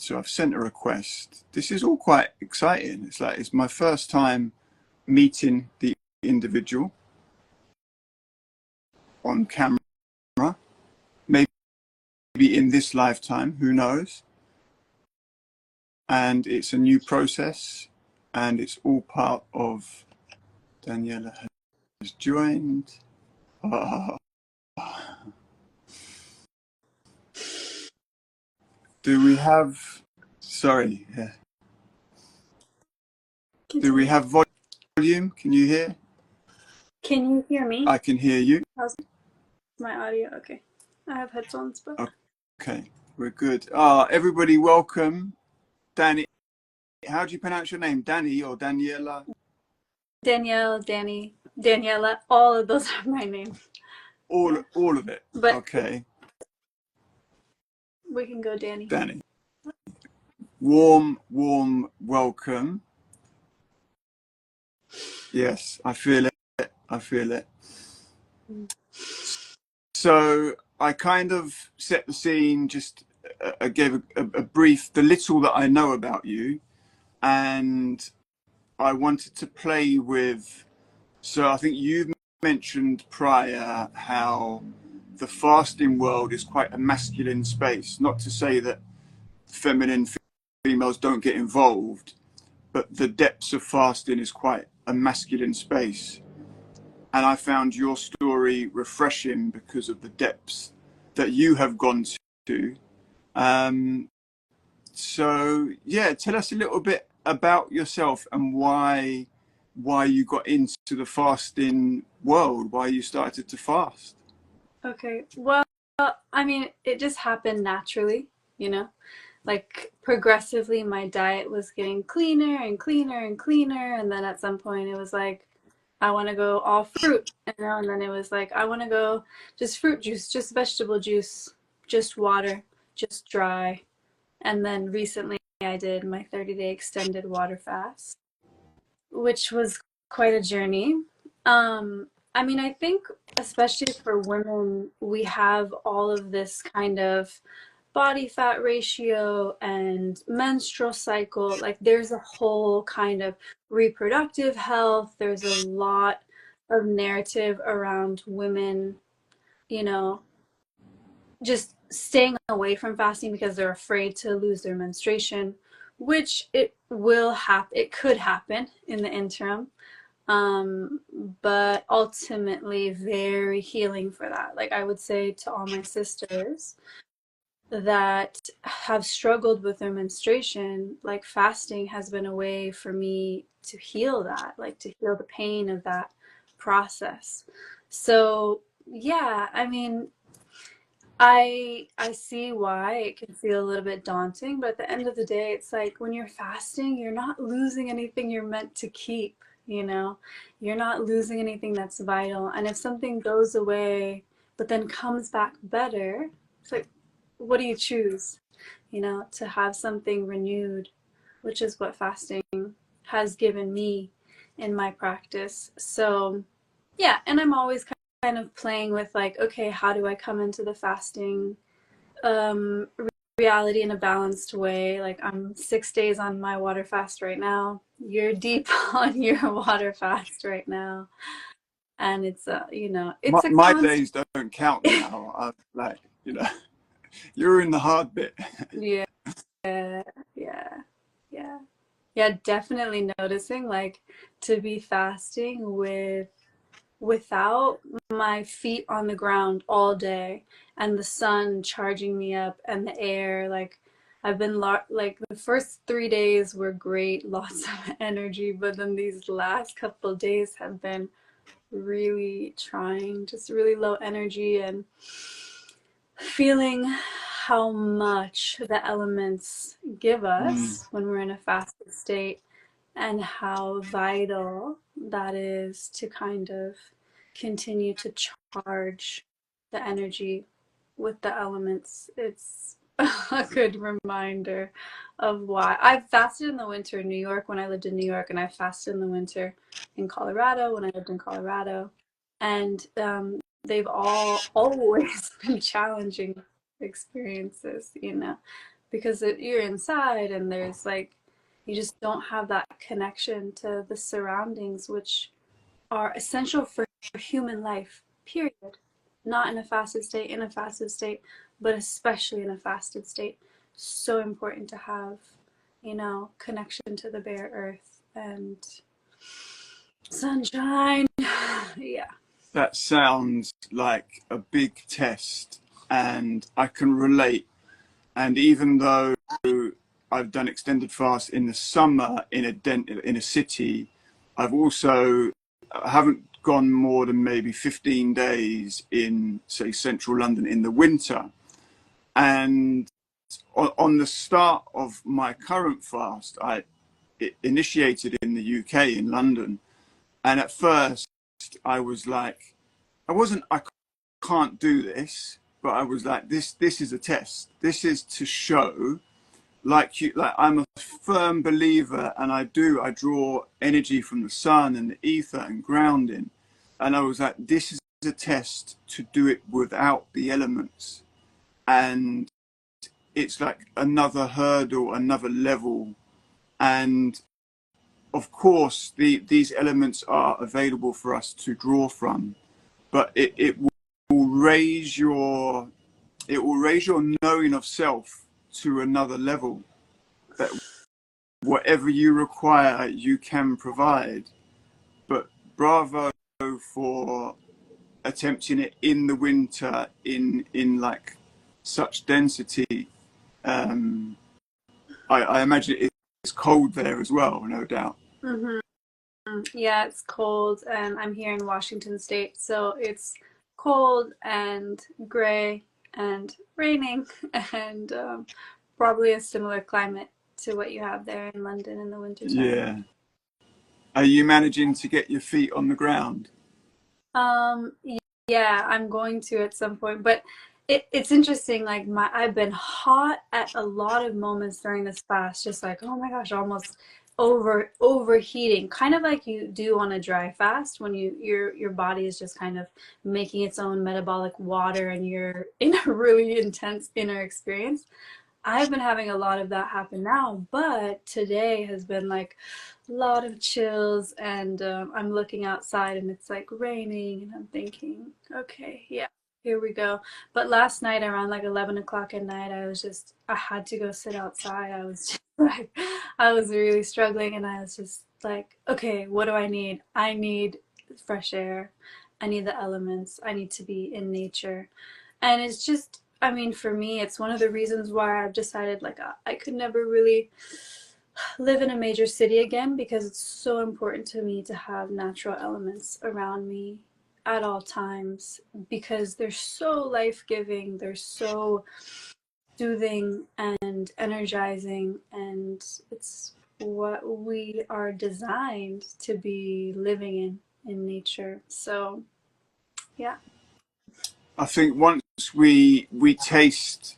So I've sent a request. This is all quite exciting. It's like it's my first time meeting the individual on camera, maybe in this lifetime, who knows? And it's a new process, and it's all part of Danielle has joined. Oh. Do we have, sorry, do we have volume? Can you hear? Can you hear me? I can hear you. How's my audio? Okay. I have headphones, but... Okay, we're good. Everybody welcome. Danny, how do you pronounce your name? Danny or Daniela? Danielle, Danny, Daniela, all of those are my names. All of it. But okay. We can go Danny. Danny. Warm welcome. Yes, I feel it. I feel it. So I kind of set the scene, just I gave a brief, the little that I know about you, and I wanted to play with, so I think you've mentioned prior how the fasting world is quite a masculine space. Not to say that feminine females don't get involved, but the depths of fasting is quite a masculine space. And I found your story refreshing because of the depths that you have gone to. So yeah, tell us a little bit about yourself and why you got into the fasting world, why you started to fast. Okay, well, I mean, it just happened naturally, you know? Like, progressively, my diet was getting cleaner and cleaner and cleaner, and then at some point it was like, I want to go all fruit, you know? And then it was like, I want to go just fruit juice, just vegetable juice, just water, just dry. And then recently I did my 30-day extended water fast, which was quite a journey. I mean, I think especially for women, we have all of this kind of body fat ratio and menstrual cycle. Like there's a whole kind of reproductive health. There's a lot of narrative around women, you know, just staying away from fasting because they're afraid to lose their menstruation, which it could happen in the interim. Um, but ultimately very healing for that. Like I would say to all my sisters that have struggled with their menstruation, like fasting has been a way for me to heal that, like to heal the pain of that process. So yeah, I mean, I see why it can feel a little bit daunting, but at the end of the day, it's like when you're fasting, you're not losing anything you're meant to keep, you know? You're not losing anything that's vital. And if something goes away, but then comes back better, it's like, what do you choose? You know, to have something renewed, which is what fasting has given me in my practice. So, yeah, and I'm always kind of playing with like, okay, how do I come into the fasting um, reality in a balanced way? Like I'm 6 days on my water fast right now. You're deep on your water fast right now, and it's you know, it's a My constant. days don't count now. I'm like, you're in the hard bit. Yeah, yeah, yeah, yeah. Definitely noticing like to be fasting without my feet on the ground all day and the sun charging me up and the air, like I've been like the first 3 days were great, lots of energy, but then these last couple of days have been really trying, just really low energy, and feeling how much the elements give us when we're in a fasted state and how vital that is to kind of continue to charge the energy with the elements. It's a good reminder of why I've fasted in the winter in New York when I lived in New York, and I fasted in the winter in Colorado when I lived in Colorado. And they've all always been challenging experiences, you know. because you're inside and there's like, you just don't have that connection to the surroundings, which are essential for human life, period. Not in a fasted state, in a fasted state, but especially in a fasted state. So important to have, connection to the bare earth and sunshine. Yeah. That sounds like a big test, and I can relate. And even though I've done extended fast in the summer in a city, I've also I haven't gone more than maybe 15 days in, say, central London in the winter. And on the start of my current fast, I initiated in the UK in London, and at first I was like, I can't do this, but I was like, this is a test. This is to show, like I'm a firm believer, and I draw energy from the sun and the ether and grounding, and I was like, this is a test to do it without the elements, and it's like another hurdle, another level, and of course these elements are available for us to draw from, but it will raise your knowing of self to another level, that whatever you require you can provide. But bravo for attempting it in the winter in like such density. um I imagine it's cold there as well, no doubt. Mm-hmm. Yeah, it's cold, and I'm here in Washington State, so it's cold and gray and raining, and probably a similar climate to what you have there in London in the wintertime. Yeah. Are you managing to get your feet on the ground? Um, yeah, I'm going to at some point, but it's interesting. Like I've been hot at a lot of moments during this fast, just like, oh my gosh, almost overheating, kind of like you do on a dry fast when your body is just kind of making its own metabolic water and you're in a really intense inner experience. I've been having a lot of that happen now, but today has been like a lot of chills, and I'm looking outside and it's like raining, and I'm thinking, okay, yeah, here we go. But last night around like 11 o'clock at night, I had to go sit outside. I was just like, I was really struggling, and I was just like, okay, what do I need? I need fresh air. I need the elements. I need to be in nature. And it's just, I mean, for me, it's one of the reasons why I've decided like I could never really live in a major city again, because it's so important to me to have natural elements around me at all times, because they're so life-giving, they're so soothing and energizing, and it's what we are designed to be living in nature. So, yeah. I think once we taste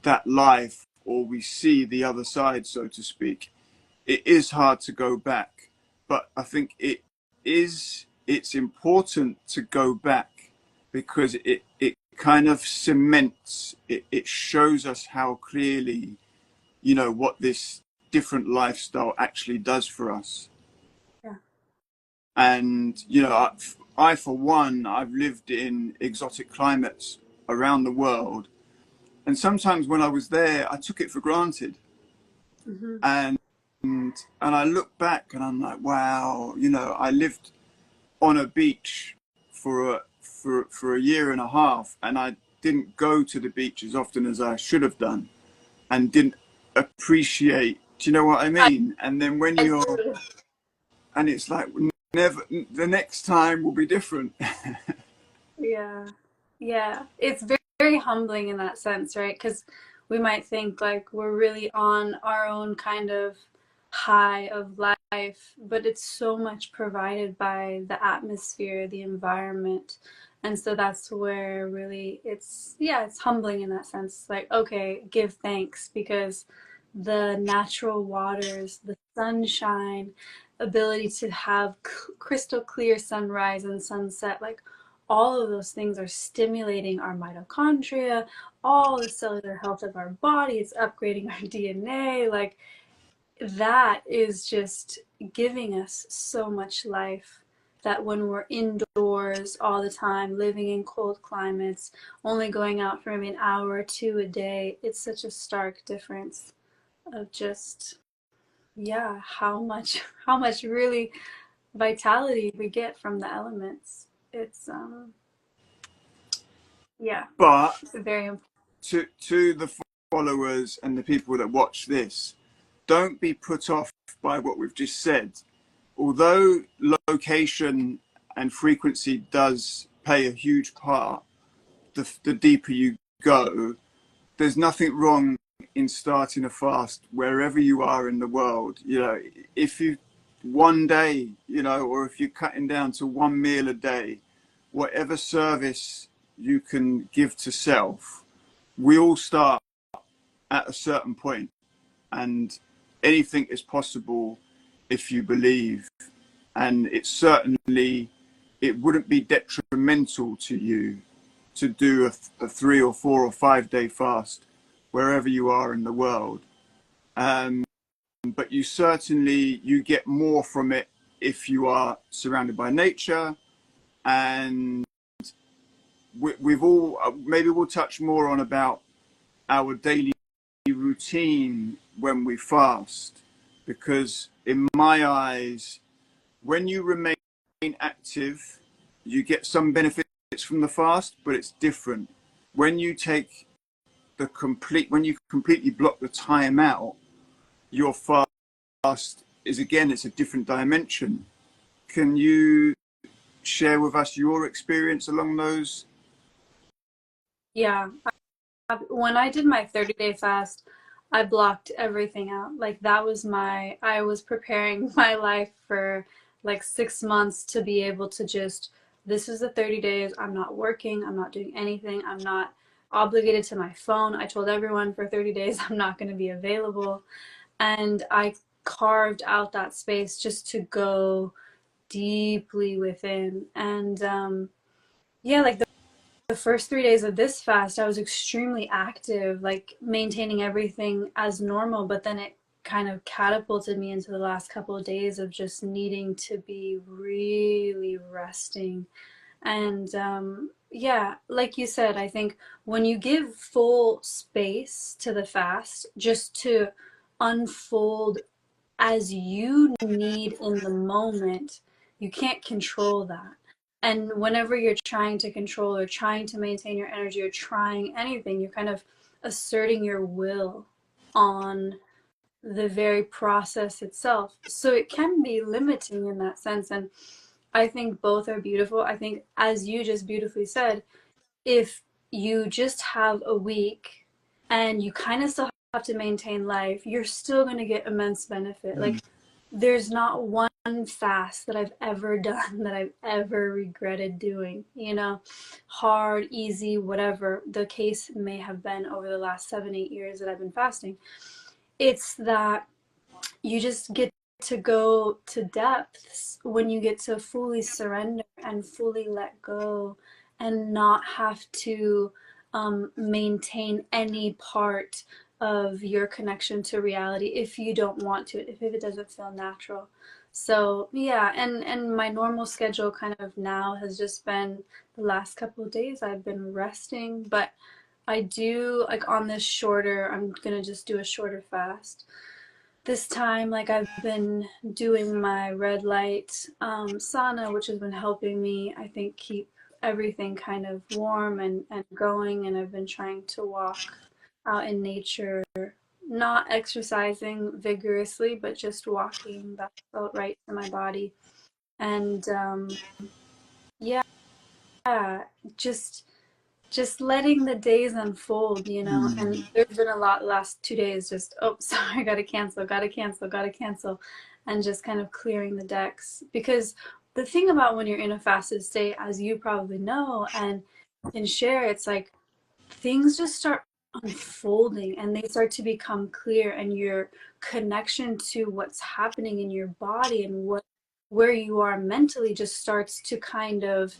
that life, or we see the other side, so to speak, it is hard to go back. But I think it's important to go back, because it kind of cements it, it shows us how clearly, what this different lifestyle actually does for us. Yeah. And I for one, I've lived in exotic climates around the world, and sometimes when I was there I took it for granted. Mm-hmm. And I look back and I'm like, wow, I lived on a beach for a year and a half, and I didn't go to the beach as often as I should have done, and didn't appreciate. Do you know what I I, mean? And then when I you're, do. and it's like, never, the next time will be different. Yeah. Yeah. It's very, very humbling in that sense, right? Because we might think like we're really on our own kind of high of life, but it's so much provided by the atmosphere, the environment. And so that's where really yeah, it's humbling in that sense. Like, okay, give thanks, because the natural waters, the sunshine, ability to have crystal clear sunrise and sunset, like all of those things are stimulating our mitochondria, all the cellular health of our body. It's upgrading our DNA. Like, that is just giving us so much life, that when we're indoors all the time, living in cold climates, only going out for maybe an hour or two a day, it's such a stark difference of just, yeah, how much really vitality we get from the elements. It's yeah, But very important. to the followers and the people that watch this, don't be put off by what we've just said. Although location and frequency does play a huge part, the deeper you go, there's nothing wrong in starting a fast wherever you are in the world. You know, if you one day, you know, or if you're cutting down to one meal a day, whatever service you can give to self, we all start at a certain point, and anything is possible if you believe. And it certainly, it wouldn't be detrimental to you to do a 3 or 4 or 5 day fast wherever you are in the world. Um, but you certainly, you get more from it if you are surrounded by nature. And we've all, maybe we'll touch more on about our daily routine when we fast, because in my eyes, when you remain active, you get some benefits from the fast, but it's different. When you take when you completely block the time out, your fast is, again, it's a different dimension. Can you share with us your experience along those? Yeah, when I did my 30-day fast, I blocked everything out. Like, that was I was preparing my life for like 6 months to be able to just, this is the 30 days. I'm not working. I'm not doing anything. I'm not obligated to my phone. I told everyone for 30 days I'm not going to be available. And I carved out that space just to go deeply within. And yeah, like the first 3 days of this fast, I was extremely active, like maintaining everything as normal, but then it kind of catapulted me into the last couple of days of just needing to be really resting. And yeah, like you said, I think when you give full space to the fast, just to unfold as you need in the moment, you can't control that. And whenever you're trying to control or trying to maintain your energy or trying anything, you're kind of asserting your will on the very process itself. So it can be limiting in that sense. And I think both are beautiful. I think, as you just beautifully said, if you just have a week and you kind of still have to maintain life, you're still going to get immense benefit. Like, there's not one fast that I've ever done that I've ever regretted doing, you know, hard, easy, whatever the case may have been over the last 7, 8 years that I've been fasting. It's that you just get to go to depths when you get to fully surrender and fully let go and not have to maintain any part of your connection to reality if you don't want to, if it doesn't feel natural. So yeah, and my normal schedule kind of now has just been, the last couple of days I've been resting, but I do, like, on this shorter, I'm gonna just do a shorter fast this time. Like, I've been doing my red light sauna, which has been helping me, I think, keep everything kind of warm and going. And I've been trying to walk out in nature, not exercising vigorously, but just walking. That felt right to my body. And yeah, just just letting the days unfold, you know. And there's been a lot last 2 days, just, oh, sorry, gotta cancel, gotta cancel, gotta cancel, and just kind of clearing the decks. Because the thing about when you're in a fasted state, as you probably know and can share, it's like things just start unfolding and they start to become clear, and your connection to what's happening in your body and where you are mentally just starts to kind of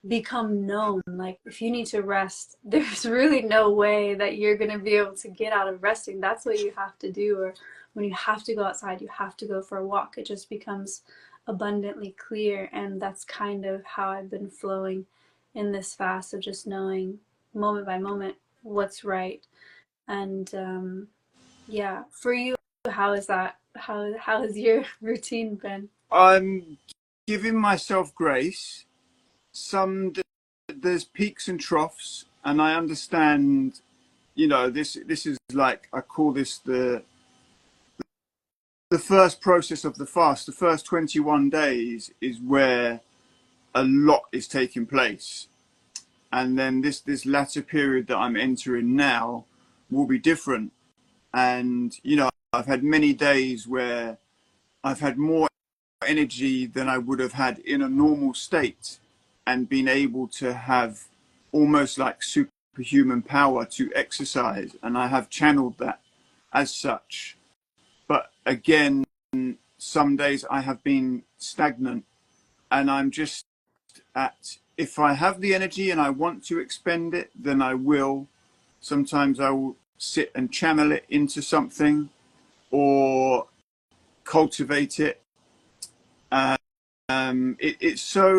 become known. Like if you need to rest, there's really no way that you're going to be able to get out of resting. That's what you have to do. Or when you have to go outside, you have to go for a walk. It just becomes abundantly clear. And that's kind of how I've been flowing in this fast, of just knowing moment by moment what's right. And yeah, for you, how is that? How has your routine been? I'm giving myself grace. Some there's peaks and troughs, and I understand. This is like, I call this the first process of the fast. The first 21 days is where a lot is taking place, and then this latter period that I'm entering now will be different. And I've had many days where I've had more energy than I would have had in a normal state, and been able to have almost like superhuman power to exercise, and I have channeled that as such. But again, some days I have been stagnant, and I'm just at, if I have the energy and I want to expend it, then I will. Sometimes I will sit and channel it into something, or cultivate it. It's so,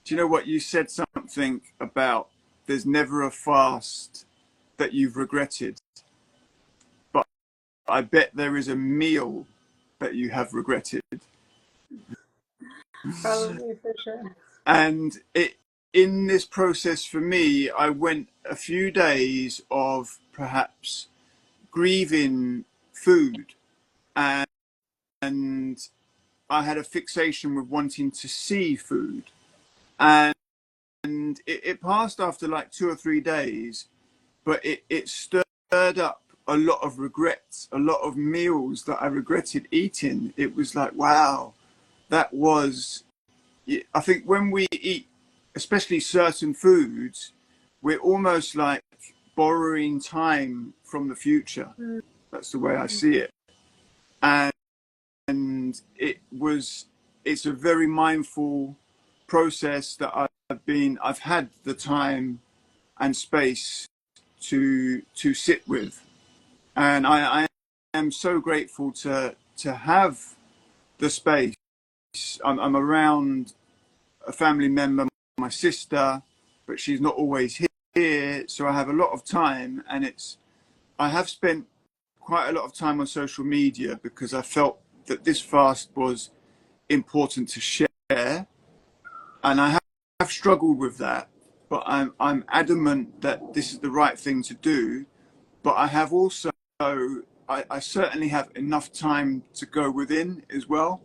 do you know what, you said something about there's never a fast that you've regretted, but I bet there is a meal that you have regretted. Probably for sure. And in this process for me, I went a few days of perhaps grieving food, and, and I had a fixation with wanting to see food. And it passed after like 2 or 3 days, but it stirred up a lot of regrets, a lot of meals that I regretted eating. It was like, wow, that was, I think when we eat, especially certain foods, we're almost like borrowing time from the future. That's the way I see it. And it's a very mindful process that I've had the time and space to sit with. And I am so grateful to have the space. I'm around a family member, my sister, but she's not always here, so I have a lot of time. And I have spent quite a lot of time on social media because I felt that this fast was important to share, and I have struggled with that, but I'm adamant that this is the right thing to do. But I have also, I certainly have enough time to go within as well,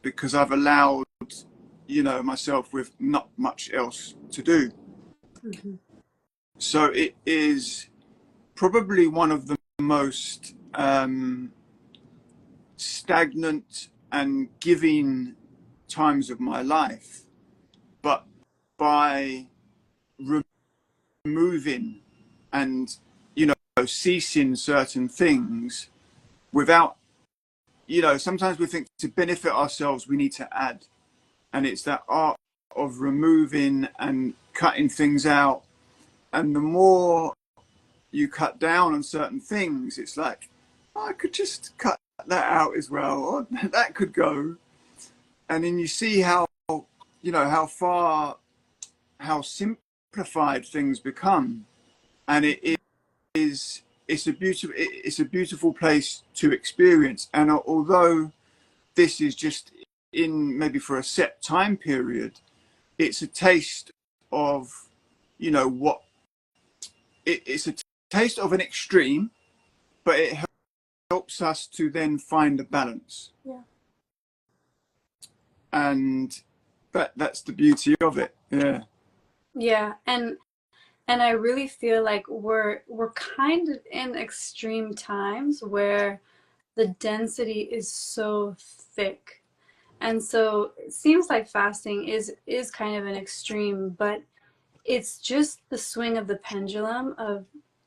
because I've allowed myself with not much else to do. Mm-hmm. So it is probably one of the most stagnant and giving times of my life. But by removing and ceasing certain things without, sometimes we think to benefit ourselves we need to add, and it's that art of removing and cutting things out. And the more you cut down on certain things, it's like, oh, I could just cut that out as well, or that could go. And then you see how far, how simplified things become. And it's a beautiful place to experience. And although this is just in maybe for a set time period, it's a taste of, what it's a taste of an extreme, but it helps us to then find a balance. Yeah. And that's the beauty of it. Yeah. Yeah, and I really feel like we're kind of in extreme times where the density is so thick. And so it seems like fasting is kind of an extreme, but it's just the swing of the pendulum of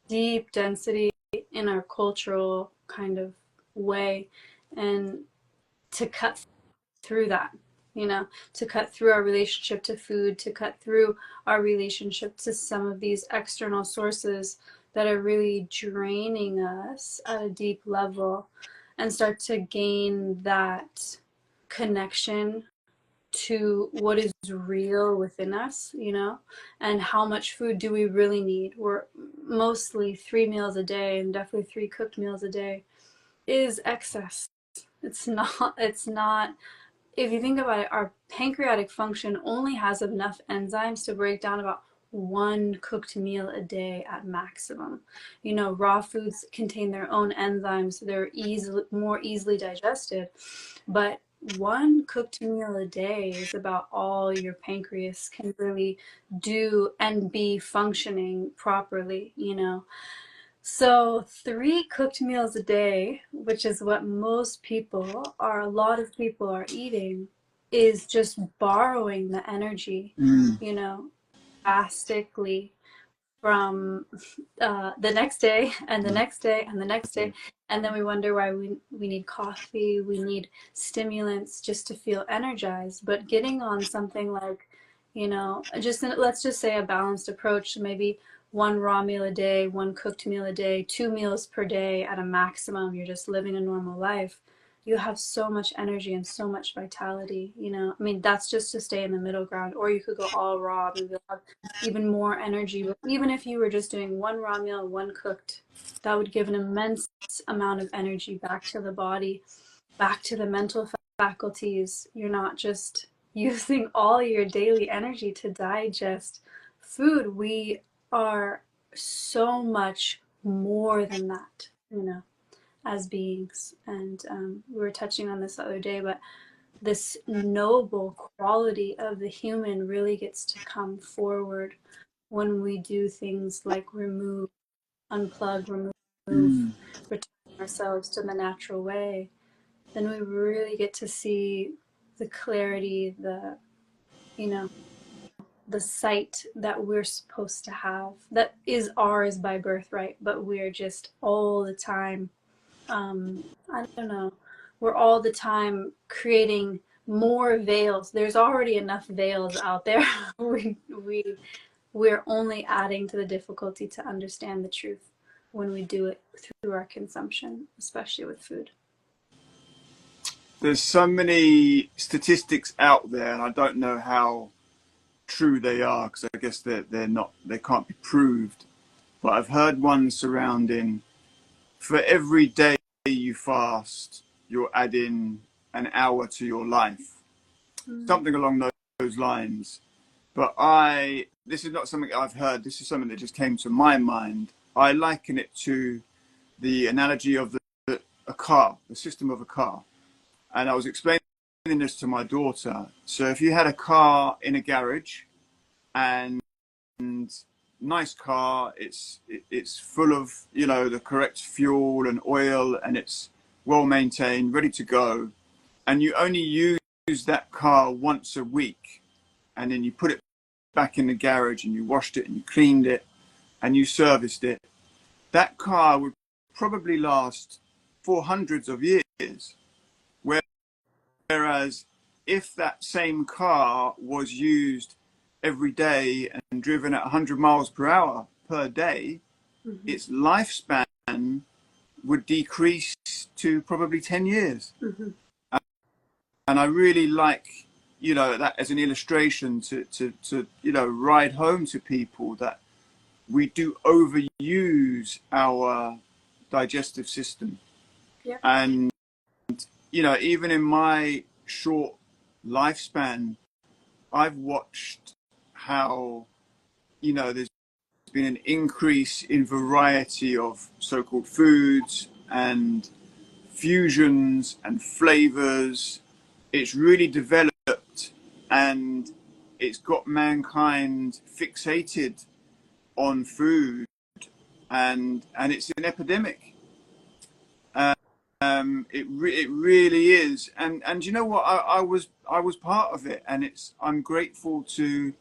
deep density in our cultural kind of way, and to cut through that, you know, to cut through our relationship to food, to cut through our relationship to some of these external sources that are really draining us at a deep level, and start to gain that connection to what is real within us, you know, and how much food do we really need. We're mostly 3 meals a day, and definitely 3 cooked meals a day is excess. It's not, if you think about it, our pancreatic function only has enough enzymes to break down about 1 cooked meal a day at maximum. You know, raw foods contain their own enzymes, they're more easily digested, but 1 cooked meal a day is about all your pancreas can really do and be functioning properly, you know. So 3 cooked meals a day, which is what most people are, a lot of people are eating, is just borrowing the energy, Mm. you know, drastically from the next day and the next day and the next day. And then we wonder why we need coffee, we need stimulants just to feel energized. But getting on something like, you know, just let's just say a balanced approach, maybe 1 raw meal a day, 1 cooked meal a day, 2 meals per day at a maximum. You're just living a normal life. You have so much energy and so much vitality, you know. I mean, that's just to stay in the middle ground. Or you could go all raw, maybe you'll have even more energy. But even if you were just doing 1 raw meal, 1 cooked, that would give an immense amount of energy back to the body, back to the mental faculties. You're not just using all your daily energy to digest food. We are so much more than that, you know, as beings. And we were touching on this the other day, but this noble quality of the human really gets to come forward when we do things like remove, unplug, remove, Mm. return ourselves to the natural way. Then we really get to see the clarity, the, you know, the sight that we're supposed to have, that is ours by birthright, but we're just all the time, I don't know, we're all the time creating more veils. There's already enough veils out there. We're only adding to the difficulty to understand the truth when we do it through our consumption, especially with food. There's so many statistics out there, and I don't know how true they are because I guess they're not, they can't be proved. But I've heard one surrounding, for every day you fast, you're adding an hour to your life, Mm. something along those lines. But this is not something I've heard. This is something that just came to my mind. I liken it to the analogy of a car, the system of a car. And I was explaining this to my daughter. So if you had a car in a garage, and nice car, it's full of, you know, the correct fuel and oil, and it's well maintained, ready to go, and you only use that car once a week, and then you put it back in the garage and you washed it and you cleaned it and you serviced it, that car would probably last for hundreds of years. Whereas if that same car was used every day and driven at 100 miles per hour per day, Mm-hmm. its lifespan would decrease to probably 10 years. Mm-hmm. And I really like, you know, that as an illustration to you know, ride home to people that we do overuse our digestive system. Yeah. And, you know, even in my short lifespan, I've watched how, you know, there's been an increase in variety of so-called foods and fusions and flavors. It's really developed, and it's got mankind fixated on food, and it's an epidemic. It really is, and you know what? I was part of it, and I'm grateful to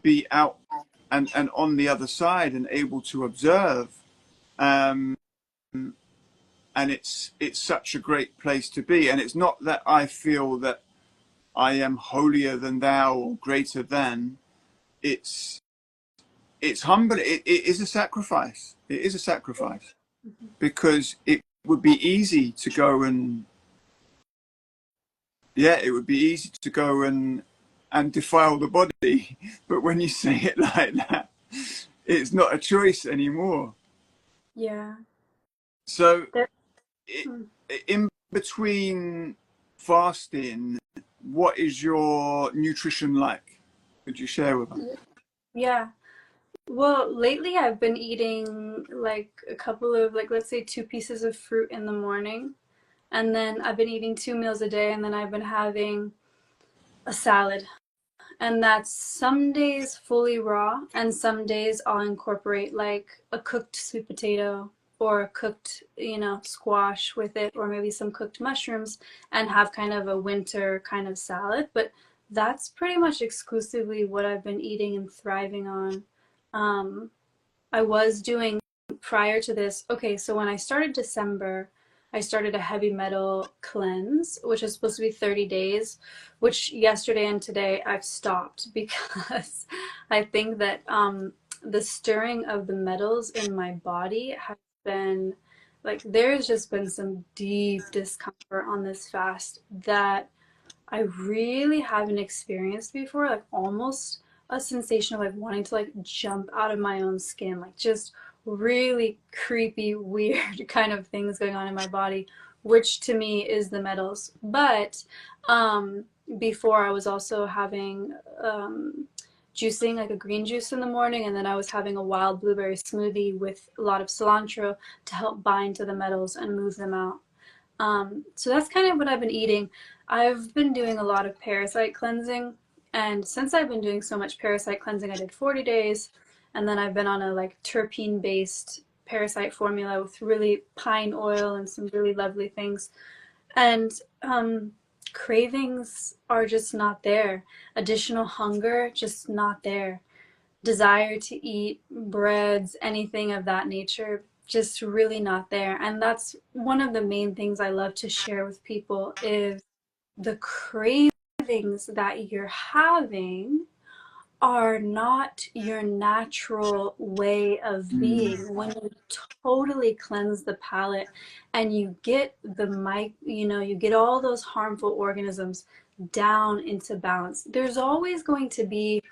be out and on the other side and able to observe. Um, and it's such a great place to be. And it's not that I feel that I am holier than thou or greater than. It's it's humble. It is a sacrifice. It is a sacrifice because it would be easy to go and yeah, it would be easy to go and defile the body. But when you say it like that, it's not a choice anymore. Yeah. So There, it, hmm. in between fasting, what is your nutrition like? Could you share with us? Yeah. Well, lately I've been eating like a couple of, like, let's say 2 pieces of fruit in the morning. And then I've been eating 2 meals a day, and then I've been having a salad. And that's some days fully raw, and some days I'll incorporate like a cooked sweet potato or a cooked, squash with it, or maybe some cooked mushrooms, and have kind of a winter kind of salad. But that's pretty much exclusively what I've been eating and thriving on. Um, I was doing prior to this. Okay, so when I started December, I started a heavy metal cleanse, which is supposed to be 30 days, which yesterday and today I've stopped because I think that the stirring of the metals in my body has been like, there's just been some deep discomfort on this fast that I really haven't experienced before, like almost a sensation of like wanting to like jump out of my own skin, like just really creepy, weird kind of things going on in my body, which to me is the metals. But um, before I was also having juicing, like a green juice in the morning, and then I was having a wild blueberry smoothie with a lot of cilantro to help bind to the metals and move them out. So that's kind of what I've been eating. I've been doing a lot of parasite cleansing, and since I've been doing so much parasite cleansing, I did 40 days, and then I've been on a like terpene-based parasite formula with really pine oil and some really lovely things. And cravings are just not there. Additional hunger, just not there. Desire to eat breads, anything of that nature, just really not there. And that's one of the main things I love to share with people is the cravings that you're having are not your natural way of Mm, being. When you totally cleanse the palate and you get you get all those harmful organisms down into balance, there's always going to be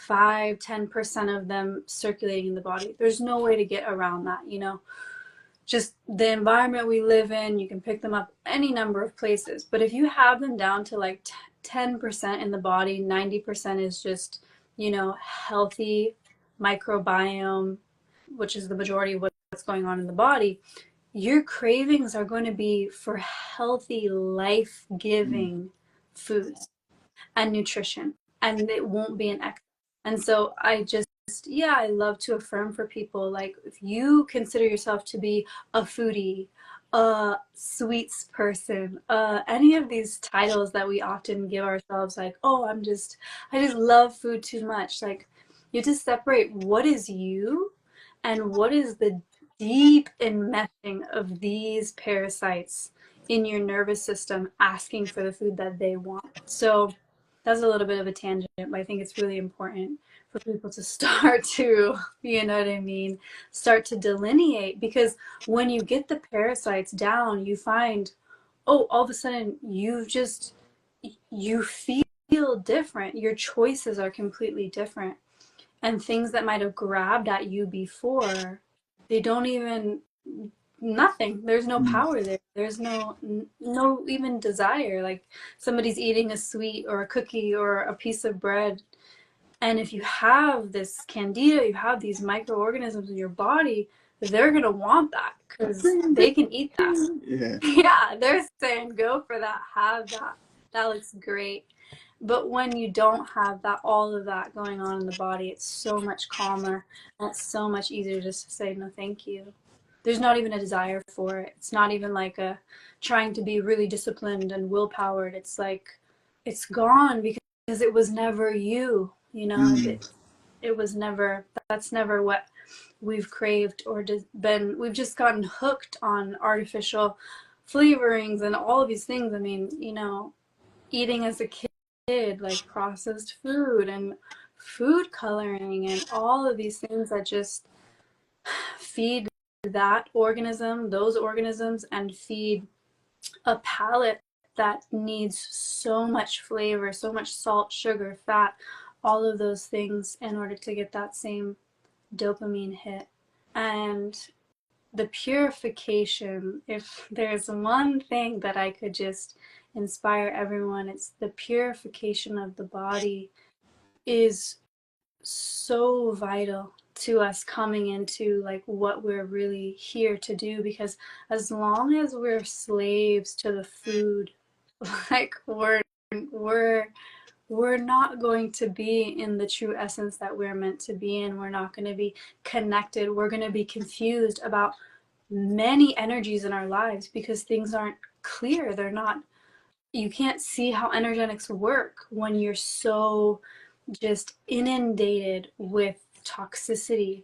5-10% of them circulating in the body. There's no way to get around that. Just the environment we live in, you can pick them up any number of places. But if you have them down to like 10% in the body, 90% is just, healthy microbiome, which is the majority of what's going on in the body, your cravings are going to be for healthy, life mm, giving foods and nutrition, and it won't be an excess. And so yeah, I love to affirm for people, like, if you consider yourself to be a foodie, a sweets person, any of these titles that we often give ourselves, like, oh, I just love food too much. Like, you have to separate what is you and what is the deep enmeshing of these parasites in your nervous system asking for the food that they want. So that's a little bit of a tangent, but I think it's really important for people to start to, you know what I mean, start to delineate, because when you get the parasites down, you find, oh, all of a sudden you feel different. Your choices are completely different. And things that might have grabbed at you before, they don't even, nothing. There's no mm, power there. There's no even desire. Like, somebody's eating a sweet or a cookie or a piece of bread, and if you have this candida, you have these microorganisms in your body, they're gonna want that because bing, they can eat that. bing. Yeah. Yeah, they're saying go for that, have that. That looks great. But when you don't have that, all of that going on in the body, it's so much calmer, and it's so much easier just to say no, thank you. There's not even a desire for it. It's not even like a trying to be really disciplined and willpowered. It's like it's gone because it was never you. Mm, It was never. That's never what we've craved or been. We've just gotten hooked on artificial flavorings and all of these things. I mean, eating as a kid like processed food and food coloring and all of these things that just feed that organism, those organisms, and feed a palate that needs so much flavor, so much salt, sugar, fat, all of those things in order to get that same dopamine hit. And the purification, if there's one thing that I could just inspire everyone, it's the purification of the body is so vital to us coming into like what we're really here to do, because as long as we're slaves to the food, like we're we're not going to be in the true essence that we're meant to be in. We're not going to be connected. We're going to be confused about many energies in our lives because things aren't clear. They're not, you can't see how energetics work when you're so just inundated with toxicity.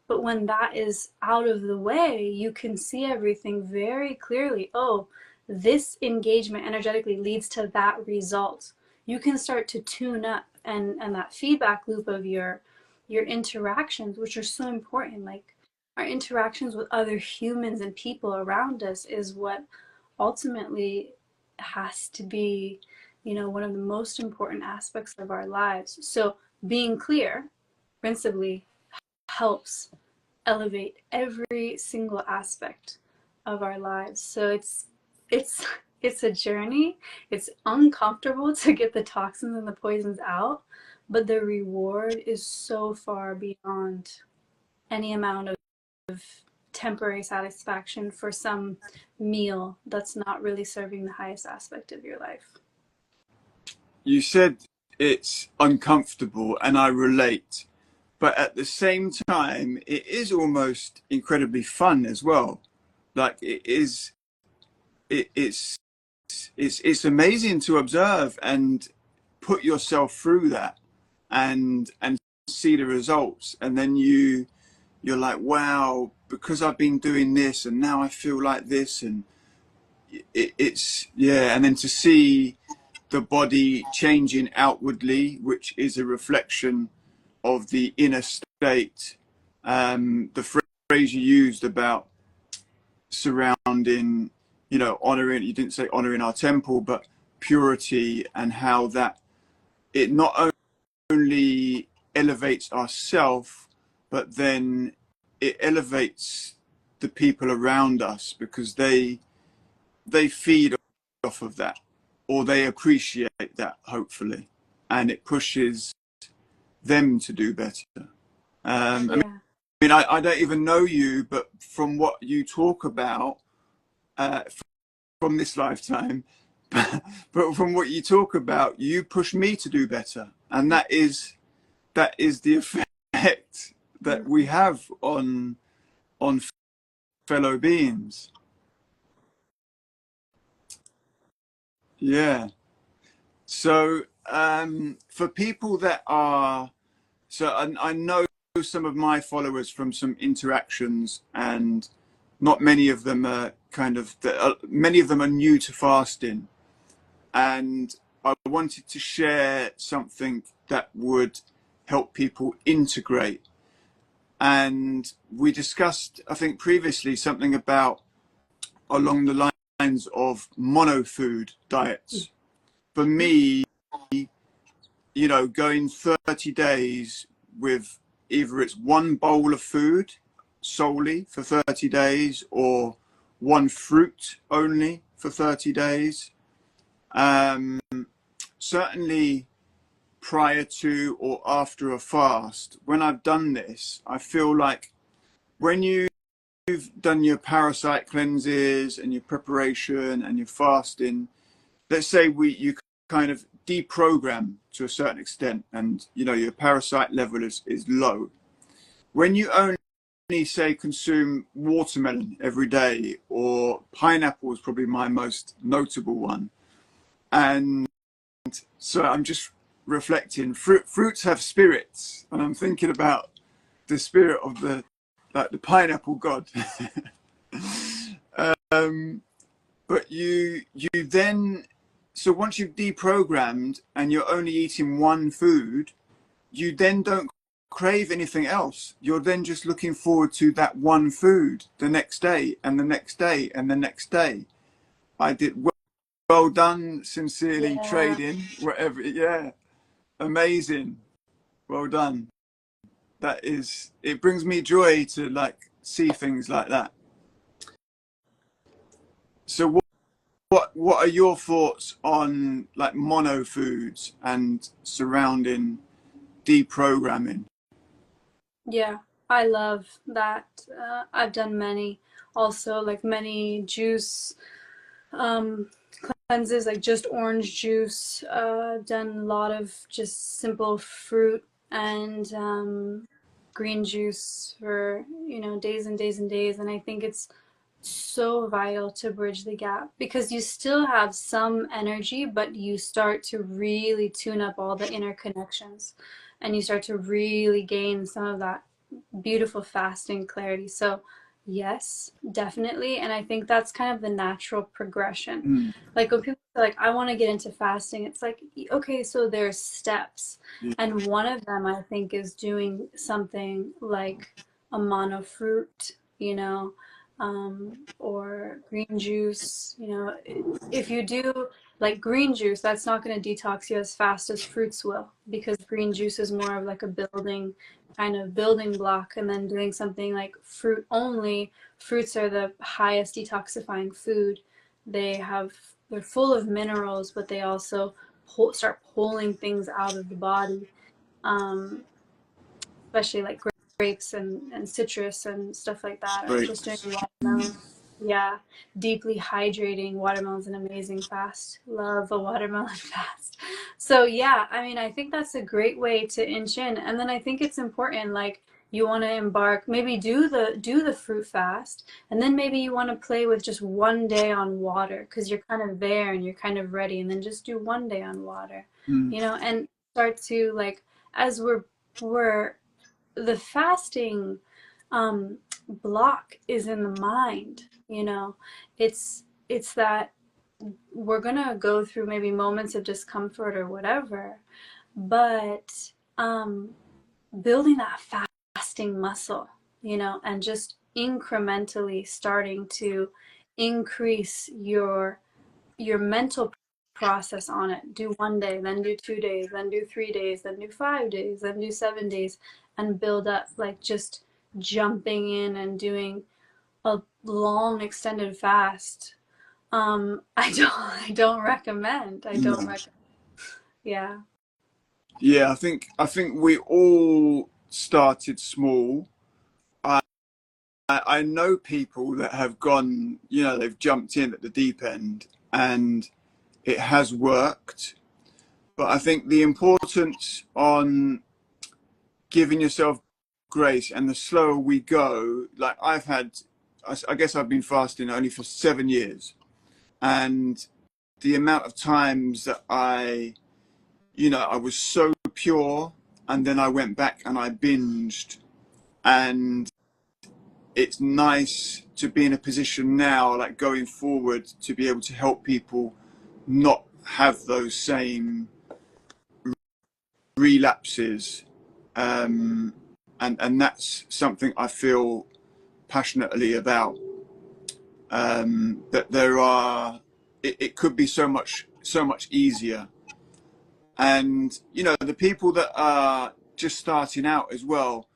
But when that is out of the way, you can see everything very clearly. Oh, this engagement energetically leads to that result. You can start to tune up, and that feedback loop of your interactions, which are so important, like our interactions with other humans and people around us, is what ultimately has to be, you know, one of the most important aspects of our lives. So being clear principally helps elevate every single aspect of our lives. So it's it's a journey. It's uncomfortable to get the toxins and the poisons out, but the reward is so far beyond any amount of temporary satisfaction for some meal that's not really serving the highest aspect of your life. You said it's uncomfortable, and I relate, but at the same time, it is almost incredibly fun as well. Like it is, it's it's amazing to observe and put yourself through that, and see the results, and then you're like, wow, because I've been doing this, and now I feel like this, and it's yeah, and then to see the body changing outwardly, which is a reflection of the inner state. The phrase you used about surrounding, you know, honoring, you didn't say honoring our temple, but purity, and how that it not only elevates ourself, but then it elevates the people around us, because they feed off of that, or they appreciate that, hopefully, and it pushes them to do better. Yeah. I don't even know you, but from what you talk about, uh, from this lifetime, but from what you talk about, you push me to do better, and that is the effect that we have on fellow beings. Yeah. So for people that are, so I know some of my followers from some interactions, and not many of them are kind of, many of them are new to fasting, and I wanted to share something that would help people integrate. And we discussed, I think previously, something about along the lines of mono food diets. For me, you know, going 30 days with either it's one bowl of food solely for 30 days, or one fruit only for 30 days. Um, Certainly prior to or after a fast, when I've done this, I feel like when you've done your parasite cleanses and your preparation and your fasting, let's say you kind of deprogram to a certain extent, and you know your parasite level is low. When you only say consume watermelon every day, or pineapple is probably my most notable one, and so I'm just reflecting, fruits have spirits, and I'm thinking about the spirit of the, like the pineapple god. um, but you then so once you've deprogrammed and you're only eating one food, you then don't crave anything else. You're then just looking forward to that one food the next day and the next day and the next day. I did well done, sincerely Yeah. trading, whatever. Yeah, amazing. Well done. That is, it brings me joy to like see things like that. So what are your thoughts on like mono foods and surrounding deprogramming? Yeah, I love that. I've done many, also like many juice um, cleanses, like just orange juice. Done a lot of just simple fruit and green juice for, days and days and days. And I think it's so vital to bridge the gap because you still have some energy, but you start to really tune up all the interconnections and you start to really gain some of that beautiful fasting clarity. So, yes, definitely. And I think that's kind of the natural progression. Mm, Like when people are like, I want to get into fasting, it's like, okay, so there's steps. yeah, And one of them, I think, is doing something like a mono fruit, or green juice. If you do like green juice, that's not going to detox you as fast as fruits will because green juice is more of like a building block. And then doing something like fruit only, fruits are the highest detoxifying food. They're full of minerals, but they also start pulling things out of the body, um, especially like grapes and citrus and stuff like that, or just doing grapes. watermelon. Yeah, deeply hydrating. Watermelon's an amazing fast. Love a watermelon fast. So yeah, I mean, I think that's a great way to inch in. And then I think it's important, like you want to embark, maybe do the fruit fast, and then maybe you want to play with just one day on water because you're kind of there and you're kind of ready, and then just do one day on water, Mm, and start to like as we're the fasting block is in the mind. It's that we're gonna go through maybe moments of discomfort or whatever, but building that fasting muscle, and just incrementally starting to increase your mental process on it. Do one day, then do 2 days, then do 3 days, then do 5 days, then do 7 days, and build up, like just jumping in and doing a long extended fast. I don't recommend. I don't no. recommend. Yeah. Yeah, I think we all started small. I I know people that have gone, they've jumped in at the deep end and it has worked. But I think the importance on giving yourself grace and the slower we go, like I guess I've been fasting only for 7 years. And the amount of times that I was so pure and then I went back and I binged. And it's nice to be in a position now, like going forward, to be able to help people not have those same relapses. And that's something I feel passionately about. That it could be so much easier. And the people that are just starting out as well,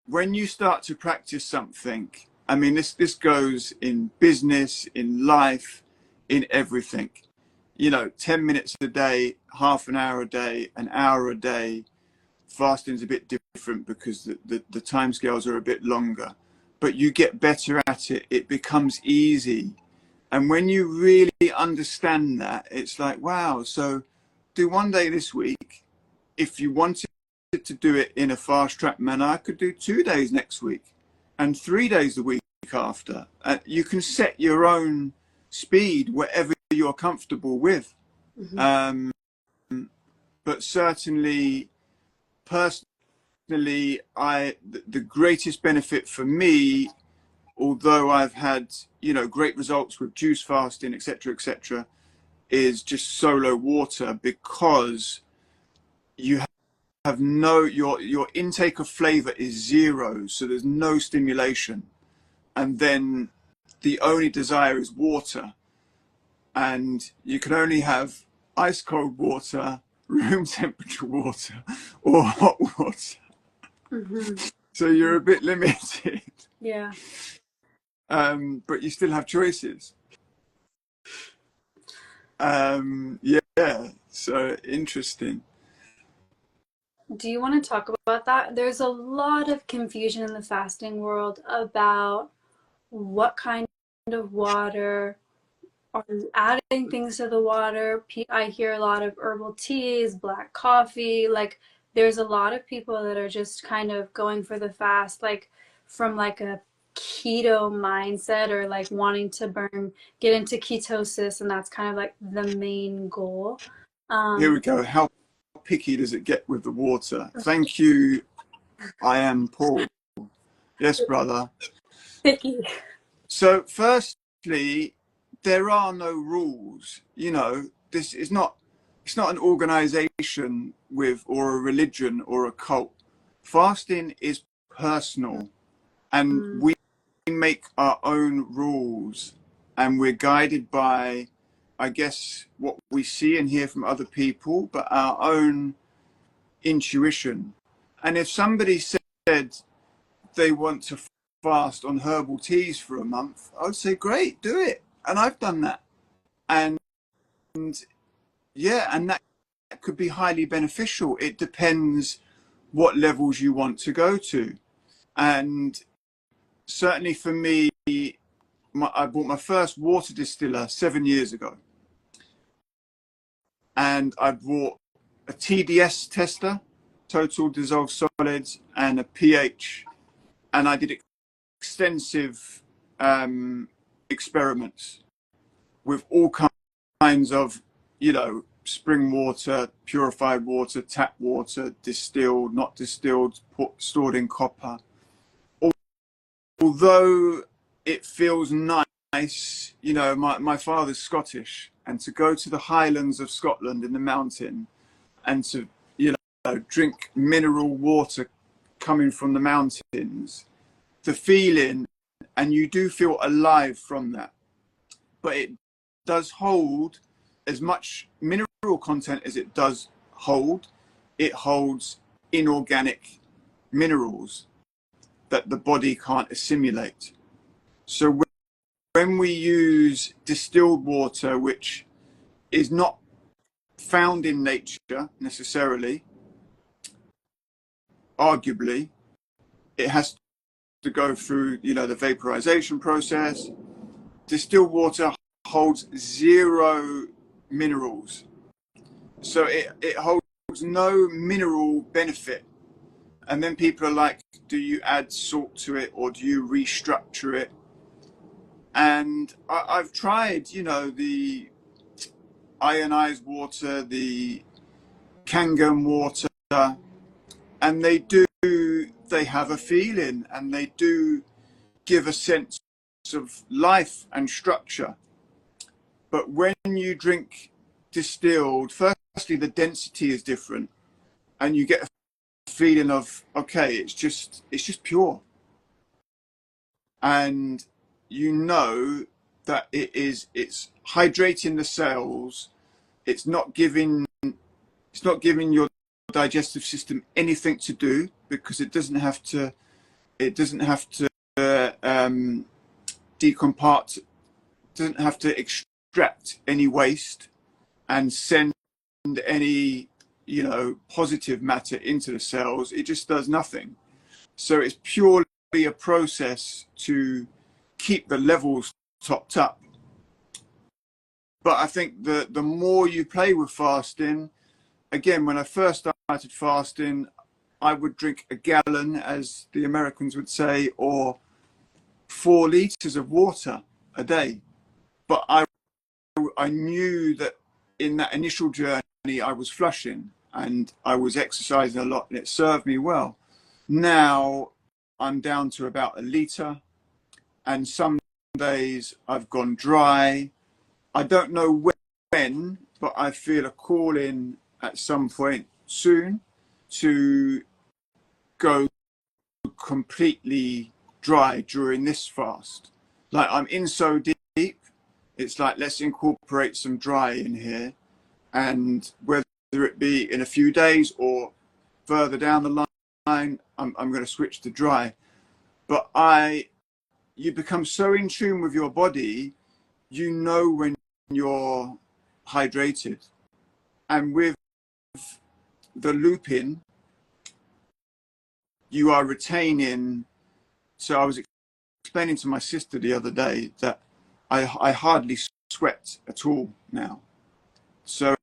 when you start to practice something, I mean, this goes in business, in life, in everything. 10 minutes a day, half an hour a day, an hour a day. Fasting's a bit different because the time scales are a bit longer, but you get better at it. It becomes easy. And when you really understand that, it's like, wow, so do one day this week. If you wanted to do it in a fast track manner, I could do 2 days next week and 3 days the week after. You can set your own speed, whatever you're comfortable with. Hmm. Um, but certainly, personally, the greatest benefit for me although I've had, great results with juice fasting, etc., is just solo water, because you have your intake of flavor is zero, so there's no stimulation, and then the only desire is water, and you can only have ice cold water, room temperature water, or hot water. Mm-hmm. So you're a bit limited. Yeah. But you still have choices. Yeah, so interesting. Do you want to talk about that? There's a lot of confusion in the fasting world about what kind of water, are you adding things to the water? I hear a lot of herbal teas, black coffee. Like, there's a lot of people that are just kind of going for the fast, like from like a keto mindset, or like wanting to get into ketosis, and that's kind of like the main goal. Here we Um, go. How picky does it get with the water? Thank you. I am Paul. Yes, brother. Picky. So, firstly, there are no rules. This is not. It's not an organization or a religion or a cult. Fasting is personal, and Mm, we make our own rules, and we're guided by, I guess, what we see and hear from other people, but our own intuition. And if somebody said they want to fast on herbal teas for a month, I would say, great, do it. And I've done that. And yeah, and that could be highly beneficial. It depends what levels you want to go to. And certainly for me, I bought my first water distiller 7 years ago. And I bought a TDS tester, total dissolved solids, and a pH. And I did extensive experiments with all kinds of, spring water, purified water, tap water, distilled, not distilled, stored in copper. Although it feels nice, my father's Scottish, and to go to the Highlands of Scotland in the mountain and to, drink mineral water coming from the mountains, the feeling, and you do feel alive from that. But it does hold as much mineral content as it does hold. It holds inorganic minerals that the body can't assimilate. So when we use distilled water, which is not found in nature necessarily, arguably, it has to go through, the vaporization process. Distilled water holds zero minerals. So it holds no mineral benefit. And then people are like, do you add salt to it, or do you restructure it? And I've tried, the ionized water, the Kangen water, and they have a feeling, and they do give a sense of life and structure. But when you drink distilled, firstly, the density is different, and you get a feeling of, okay, it's just pure. And that it's hydrating the cells. It's not giving your digestive system anything to do, because it doesn't have to decompart, doesn't have to extract any waste and send any positive matter into the cells. It just does nothing. So it's purely a process to keep the levels topped up. But I think the more you play with fasting, again, when I first started fasting, I would drink a gallon, as the Americans would say, or 4 liters of water a day. But I knew that in that initial journey, I was flushing and I was exercising a lot, and it served me well. Now I'm down to about a liter. and some days I've gone dry. I don't know when, but I feel a call in at some point soon to go completely dry during this fast. Like, I'm in so deep, it's like, let's incorporate some dry in here. And whether it be in a few days or further down the line, I'm going to switch to dry. But you become so in tune with your body, you know when you're hydrated. And with the looping, you are retaining. So I was explaining to my sister the other day that I hardly sweat at all now. So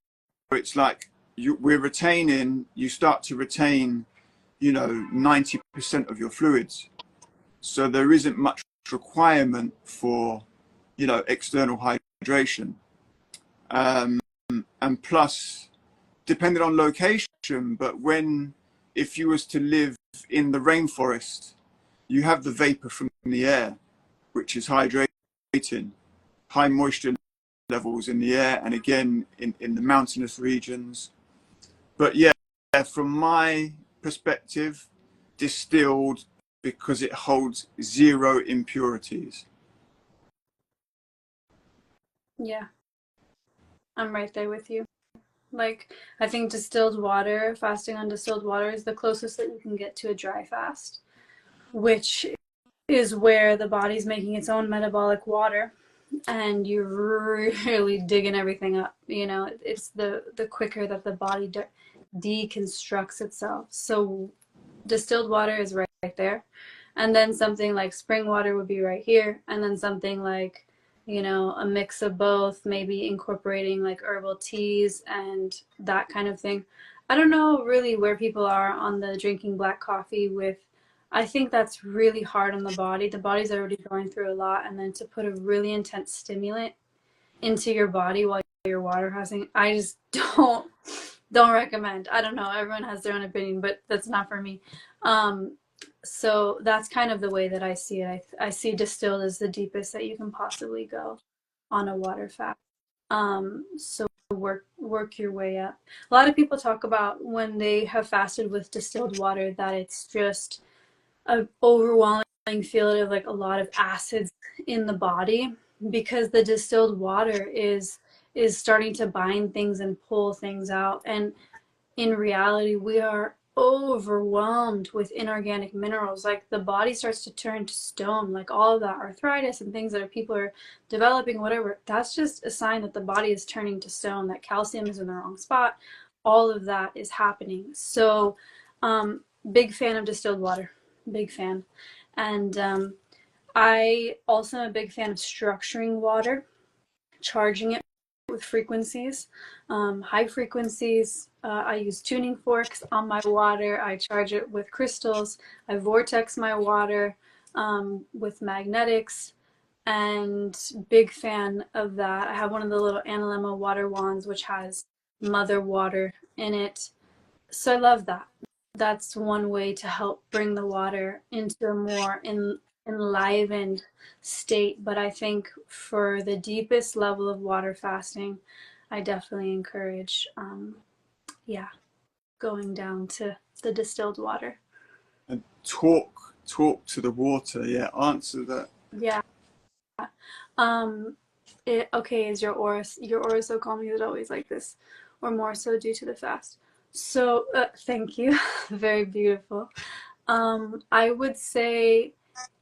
it's like we're retaining, you start to retain, 90% of your fluids. So there isn't much requirement for, external hydration. And plus, depending on location, but if you was to live in the rainforest, you have the vapor from the air, which is hydrating, high moisture levels in the air, and again in the mountainous regions. But yeah, from my perspective, distilled, because it holds zero impurities. Yeah, I'm right there with you. Like, I think distilled water, fasting on distilled water is the closest that you can get to a dry fast, which is where the body's making its own metabolic water and you're really digging everything up. It's the quicker that the body deconstructs itself. So distilled water is right there. And then something like spring water would be right here. And then something like, a mix of both, maybe incorporating like herbal teas and that kind of thing. I don't know really where people are on the drinking black coffee with. I think that's really hard on the body. The body's already going through a lot. And then to put a really intense stimulant into your body while you're water fasting, I just don't recommend. I don't know. Everyone has their own opinion, but that's not for me. So that's kind of the way that I see it. I see distilled as the deepest that you can possibly go on a water fast. So work your way up. A lot of people talk about when they have fasted with distilled water that it's just an overwhelming feeling of like a lot of acids in the body because the distilled water is starting to bind things and pull things out. And in reality, we are overwhelmed with inorganic minerals. Like the body starts to turn to stone, like all of that arthritis and things that people are developing, whatever. That's just a sign that the body is turning to stone, that calcium is in the wrong spot. All of that is happening. So, big fan of distilled water, big fan. And I also am a big fan of structuring water, charging it with frequencies. High frequencies, I use tuning forks on my water. I charge it with crystals. I vortex my water with magnetics, and big fan of that. I have one of the little analemma water wands, which has mother water in it. So I love that. That's one way to help bring the water into a more enlivened state. But I think for the deepest level of water fasting, I definitely encourage, yeah, going down to the distilled water. And talk to the water. Yeah, answer that. Yeah. Um, okay, is your aura so calm? Is it always like this, or more so due to the fast? So, thank you. Very beautiful. I would say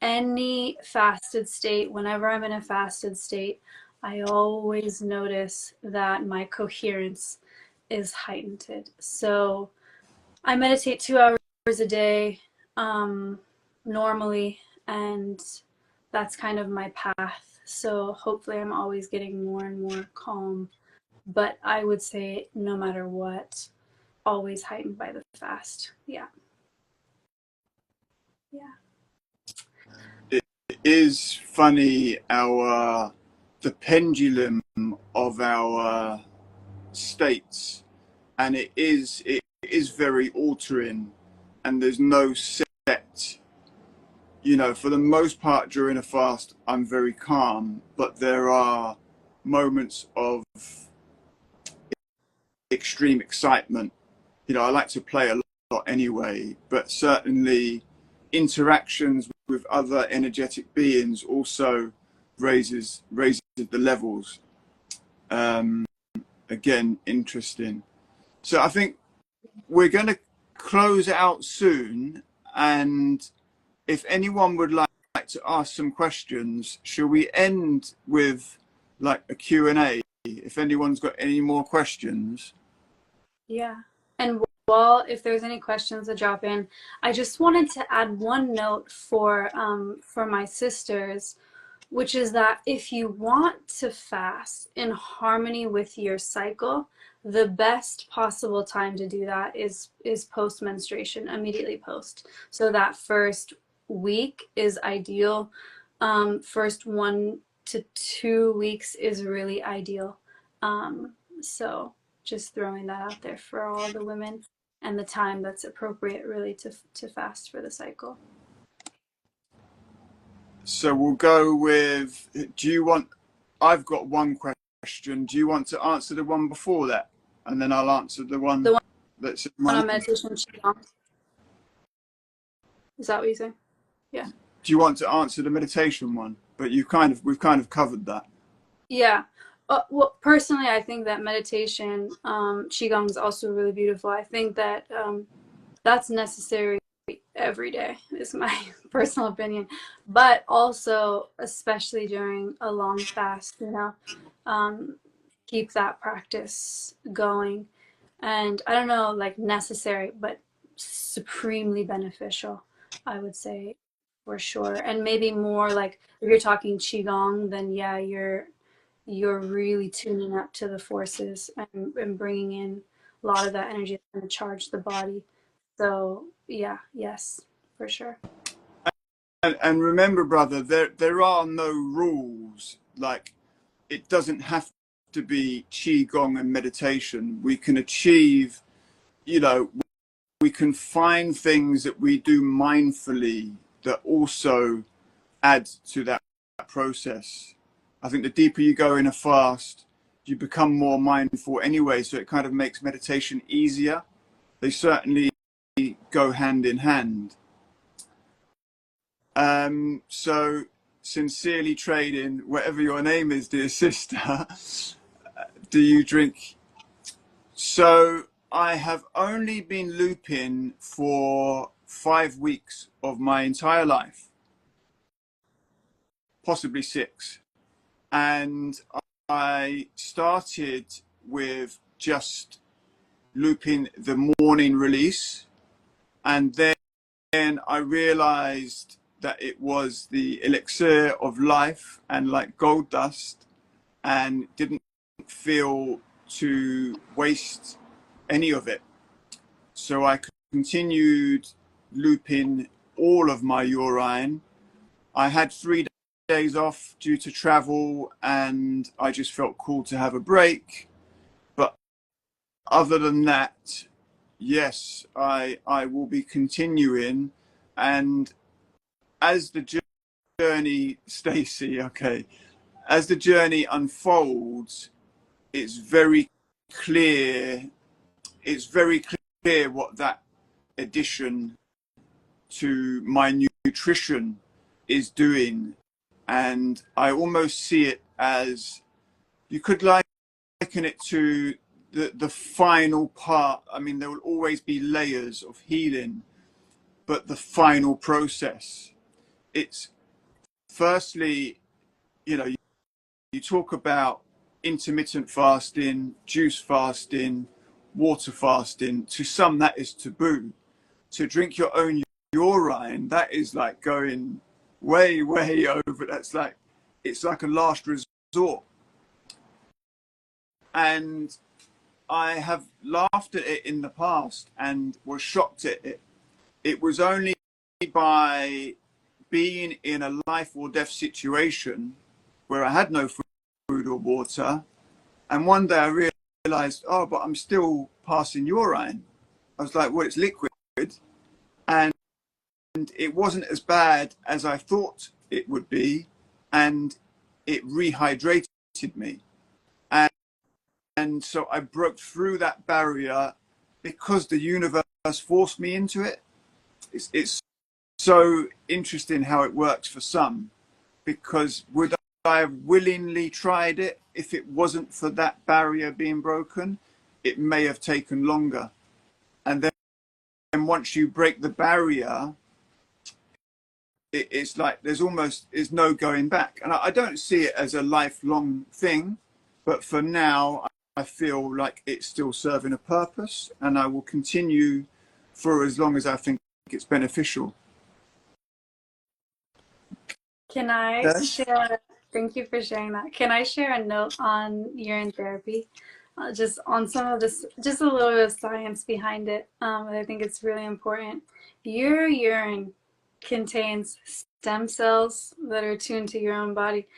any fasted state, whenever I'm in a fasted state, I always notice that my coherence is heightened. So I meditate 2 hours a day, normally, and that's kind of my path. So hopefully I'm always getting more and more calm. But I would say no matter what, always heightened by the fast. Yeah. Yeah. It is funny the pendulum of our states, and it is very altering, and there's no set you know, for the most part during a fast, I'm very calm, but there are moments of extreme excitement. You know, I like to play a lot anyway, but certainly interactions with other energetic beings also raises the levels. Um, Again, interesting. So I think we're going to close out soon, and if anyone would like to ask some questions, shall we end with like a Q&A if anyone's got any more questions? Yeah. And while, if there's any questions to drop in, I just wanted to add one note for my sisters, which is that if you want to fast in harmony with your cycle, the best possible time to do that is post menstruation, immediately post. So that first week is ideal. First 1 to 2 weeks is really ideal. So just throwing that out there for all the women, and the time that's appropriate really to fast for the cycle. So we'll go with, do you want, I've got one question. Do you want to answer the one before that? And then I'll answer the The one that's in one my on name. meditation qigong. Is that what you're saying? Yeah. Do you want to answer the meditation one? But we've kind of covered that. Yeah. Well, personally, I think that meditation, qigong is also really beautiful. I think that that's necessary every day, is my personal opinion. But also, especially during a long fast, um, keep that practice going. And I don't know, like necessary, but supremely beneficial, I would say, for sure. And maybe more like if you're talking qigong, then yeah, you're really tuning up to the forces and bringing in a lot of that energy that's going to charge the body. So yeah, yes, for sure. And remember, brother, there are no rules. Like, it doesn't have to be qigong and meditation. We can achieve, you know, we can find things that we do mindfully that also add to that process. I think the deeper you go in a fast, you become more mindful anyway, so it kind of makes meditation easier. They certainly go hand in hand. So sincerely trading, whatever your name is, dear sister, do you drink? So I have only been looping for 5 weeks of my entire life, possibly 6. And I started with just looping the morning release, and then I realized that it was the elixir of life and like gold dust, and didn't feel to waste any of it. So I continued looping all of my urine. I had 3 days off due to travel, and I just felt cool to have a break. But other than that, yes, I will be continuing. And as the journey, Stacey, okay, as the journey unfolds, it's very clear. It's very clear what that addition to my nutrition is doing, and I almost see it as, you could liken it to the final part. I mean, there will always be layers of healing, but the final process, it's firstly, you know, you talk about intermittent fasting, juice fasting, water fasting. To some, that is taboo. To drink your own urine, that is like going way, way over. That's like, it's like a last resort. And I have laughed at it in the past and was shocked at it. It was only by being in a life or death situation where I had no food or water, and one day I realized, oh, but I'm still passing urine. I was like, well, it's liquid. And it wasn't as bad as I thought it would be, and it rehydrated me. And, and so I broke through that barrier because the universe forced me into it. It's so interesting how it works for some, because would I have willingly tried it if it wasn't for that barrier being broken? It may have taken longer. And then once you break the barrier, it's like there's no going back. And I don't see it as a lifelong thing, but for now, I feel like it's still serving a purpose, and I will continue for as long as I think it's beneficial. Can I Okay. share? Thank you for sharing that. Can I share a note on urine therapy? Just on some of this, just a little bit of science behind it. I think it's really important. Your urine contains stem cells that are tuned to your own body.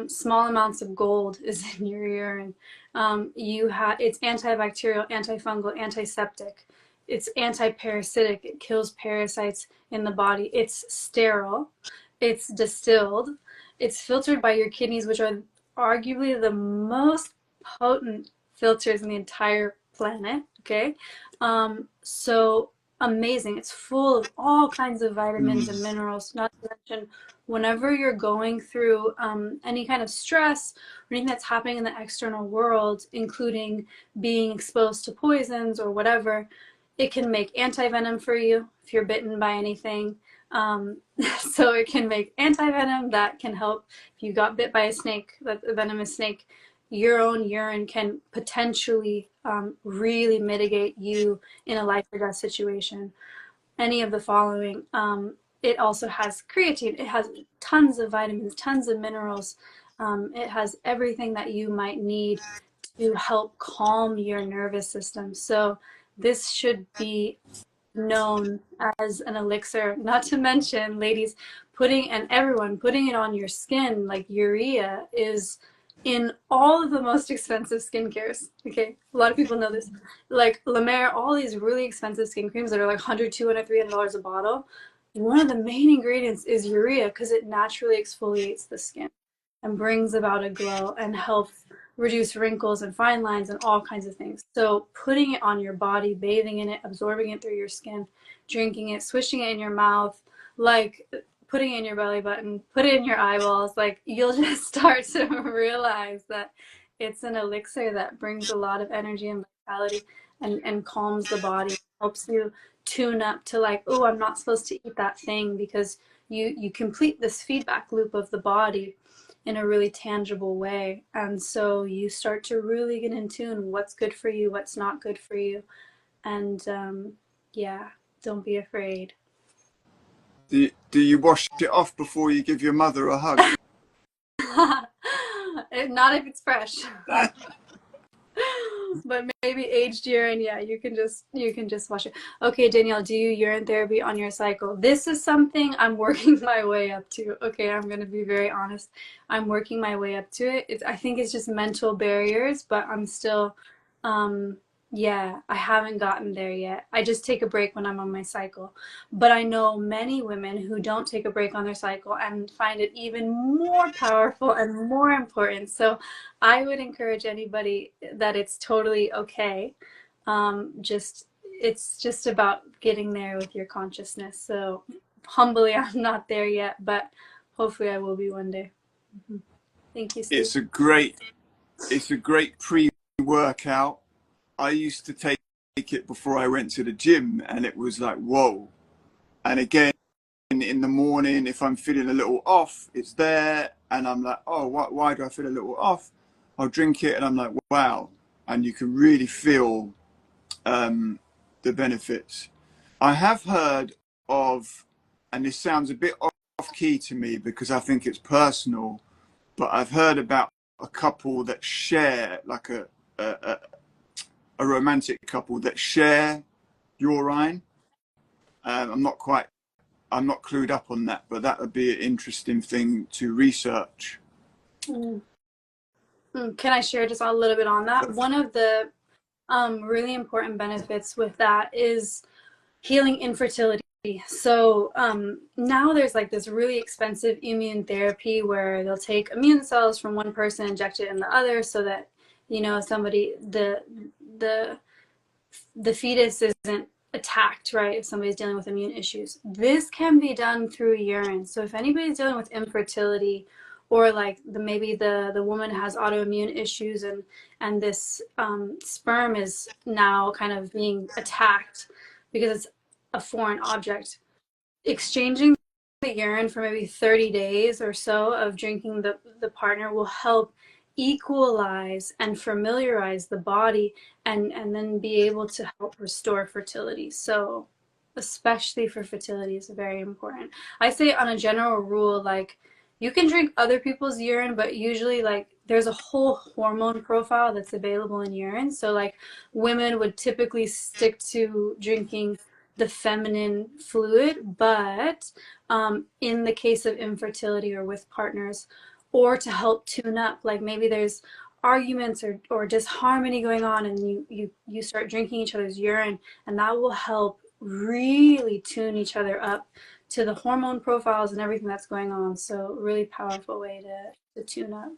Small amounts of gold is in your urine. It's antibacterial, antifungal, antiseptic. It's antiparasitic. It kills parasites in the body. It's sterile. It's distilled. It's filtered by your kidneys, which are arguably the most potent filters in the entire planet. Okay, so amazing. It's full of all kinds of vitamins and minerals. Not to mention, whenever you're going through any kind of stress or anything that's happening in the external world, including being exposed to poisons or whatever, it can make anti-venom for you if you're bitten by anything. So it can make anti-venom that can help if you got bit by a snake, a venomous snake. Your own urine can potentially really mitigate you in a life or death situation. Any of the following. It also has creatine. It has tons of vitamins, tons of minerals. It has everything that you might need to help calm your nervous system. So this should be known as an elixir. Not to mention, ladies, and everyone putting it on your skin, like urea, is in all of the most expensive skincares. Okay, a lot of people know this. Like La Mer, all these really expensive skin creams that are like 100, 200, $300 a bottle. One of the main ingredients is urea because it naturally exfoliates the skin and brings about a glow and helps reduce wrinkles and fine lines and all kinds of things. So putting it on your body, bathing in it, absorbing it through your skin, drinking it, swishing it in your mouth, like putting it in your belly button, put it in your eyeballs, like you'll just start to realize that it's an elixir that brings a lot of energy and vitality and calms the body, helps you tune up to like, oh, I'm not supposed to eat that thing, because you complete this feedback loop of the body in a really tangible way. And so you start to really get in tune what's good for you, what's not good for you. And yeah, don't be afraid. Do you wash it off before you give your mother a hug? Not if it's fresh. But maybe aged urine, yeah, you can just wash it. Okay, Danielle, do you urine therapy on your cycle? This is something I'm working my way up to. Okay, I'm gonna be very honest. I'm working my way up to it. I think it's just mental barriers, but I'm still yeah, I haven't gotten there yet. I just take a break when I'm on my cycle. But I know many women who don't take a break on their cycle and find it even more powerful and more important. So I would encourage anybody that it's totally okay. It's just about getting there with your consciousness. So humbly, I'm not there yet, but hopefully I will be one day. Mm-hmm. Thank you, Steve. It's a great pre-workout. I used to take it before I went to the gym, and it was like, whoa. And again, in the morning, if I'm feeling a little off, it's there, and I'm like, oh, why do I feel a little off? I'll drink it, and I'm like, wow. And you can really feel the benefits. I have heard of, and this sounds a bit off key to me because I think it's personal, but I've heard about a couple that share, like a, a romantic couple that share urine. I'm not clued up on that, but that would be an interesting thing to research. Mm. Can I share just a little bit on that? One of the really important benefits with that is healing infertility. So now there's like this really expensive immune therapy where they'll take immune cells from one person, inject it in the other, so that somebody the the fetus isn't attacked, right? If somebody's dealing with immune issues, this can be done through urine. So if anybody's dealing with infertility, or like maybe the woman has autoimmune issues, and this sperm is now kind of being attacked because it's a foreign object, exchanging the urine for maybe 30 days or so of drinking the partner will help equalize and familiarize the body, and then be able to help restore fertility. So especially for fertility is very important. I say on a general rule, like, you can drink other people's urine, but usually like there's a whole hormone profile that's available in urine. So like women would typically stick to drinking the feminine fluid, but in the case of infertility or with partners, or to help tune up, like maybe there's arguments or disharmony going on, and you start drinking each other's urine, and that will help really tune each other up to the hormone profiles and everything that's going on. So really powerful way to tune up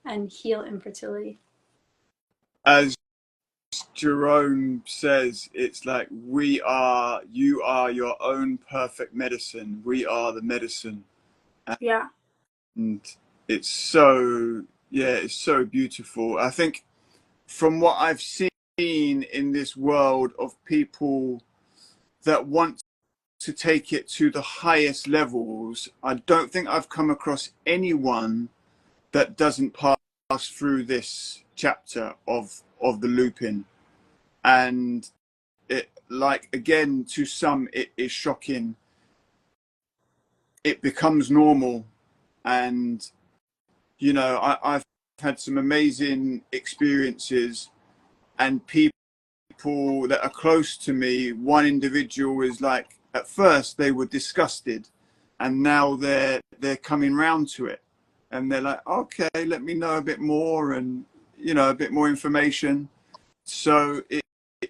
and heal infertility. As Jerome says, it's like you are your own perfect medicine. We are the medicine. Yeah. And it's so, yeah, it's so beautiful. I think from what I've seen in this world of people that want to take it to the highest levels, I don't think I've come across anyone that doesn't pass through this chapter of the looping. And it, like, again, to some it is shocking. It becomes normal. And I've had some amazing experiences, and people that are close to me, one individual is like, at first they were disgusted, and now they're coming round to it, and they're like, okay, let me know a bit more, and a bit more information. So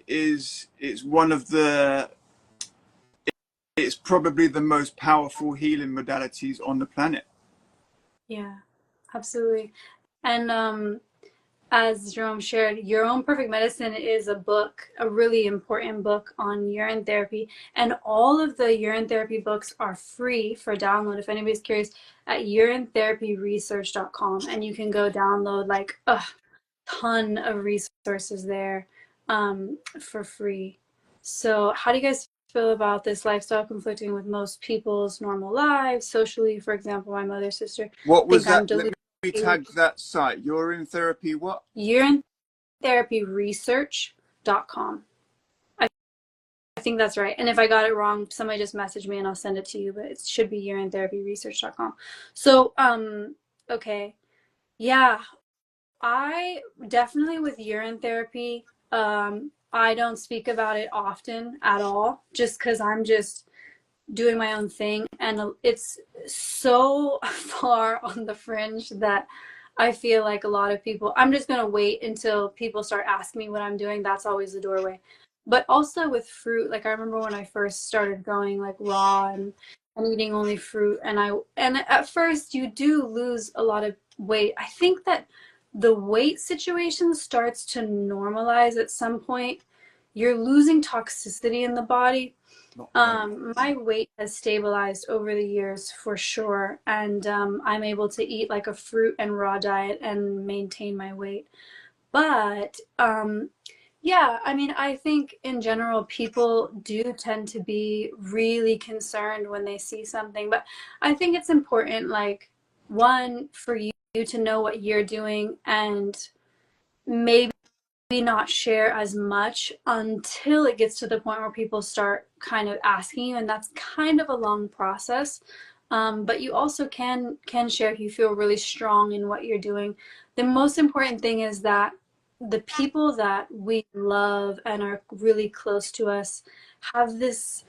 it's one of it's probably the most powerful healing modalities on the planet. Yeah, absolutely. And as Jerome shared, Your Own Perfect Medicine is a book, a really important book on urine therapy. And all of the urine therapy books are free for download if anybody's curious, at urinetherapyresearch.com. And you can go download like a ton of resources there for free. So how do you guys feel about this lifestyle conflicting with most people's normal lives socially? For example, my mother's sister What was think I'm that? Let delusional. me tag that site. Urine therapy what? Urinetherapyresearch.com. I think that's right. And if I got it wrong, somebody just message me and I'll send it to you, but it should be urinetherapyresearch.com. So, okay. Yeah, I definitely with urine therapy, I don't speak about it often at all, just because I'm just doing my own thing, and it's so far on the fringe that I feel like a lot of people, I'm just going to wait until people start asking me what I'm doing. That's always the doorway. But also with fruit, like I remember when I first started going like raw and eating only fruit, and at first you do lose a lot of weight. I think that the weight situation starts to normalize at some point. You're losing toxicity in the body. My weight has stabilized over the years for sure, and I'm able to eat like a fruit and raw diet and maintain my weight. But yeah, I mean, I think in general people do tend to be really concerned when they see something, but I think it's important, like, one, for you to know what you're doing, and maybe not share as much until it gets to the point where people start kind of asking you, and that's kind of a long process. But you also can share if you feel really strong in what you're doing. The most important thing is that the people that we love and are really close to us have this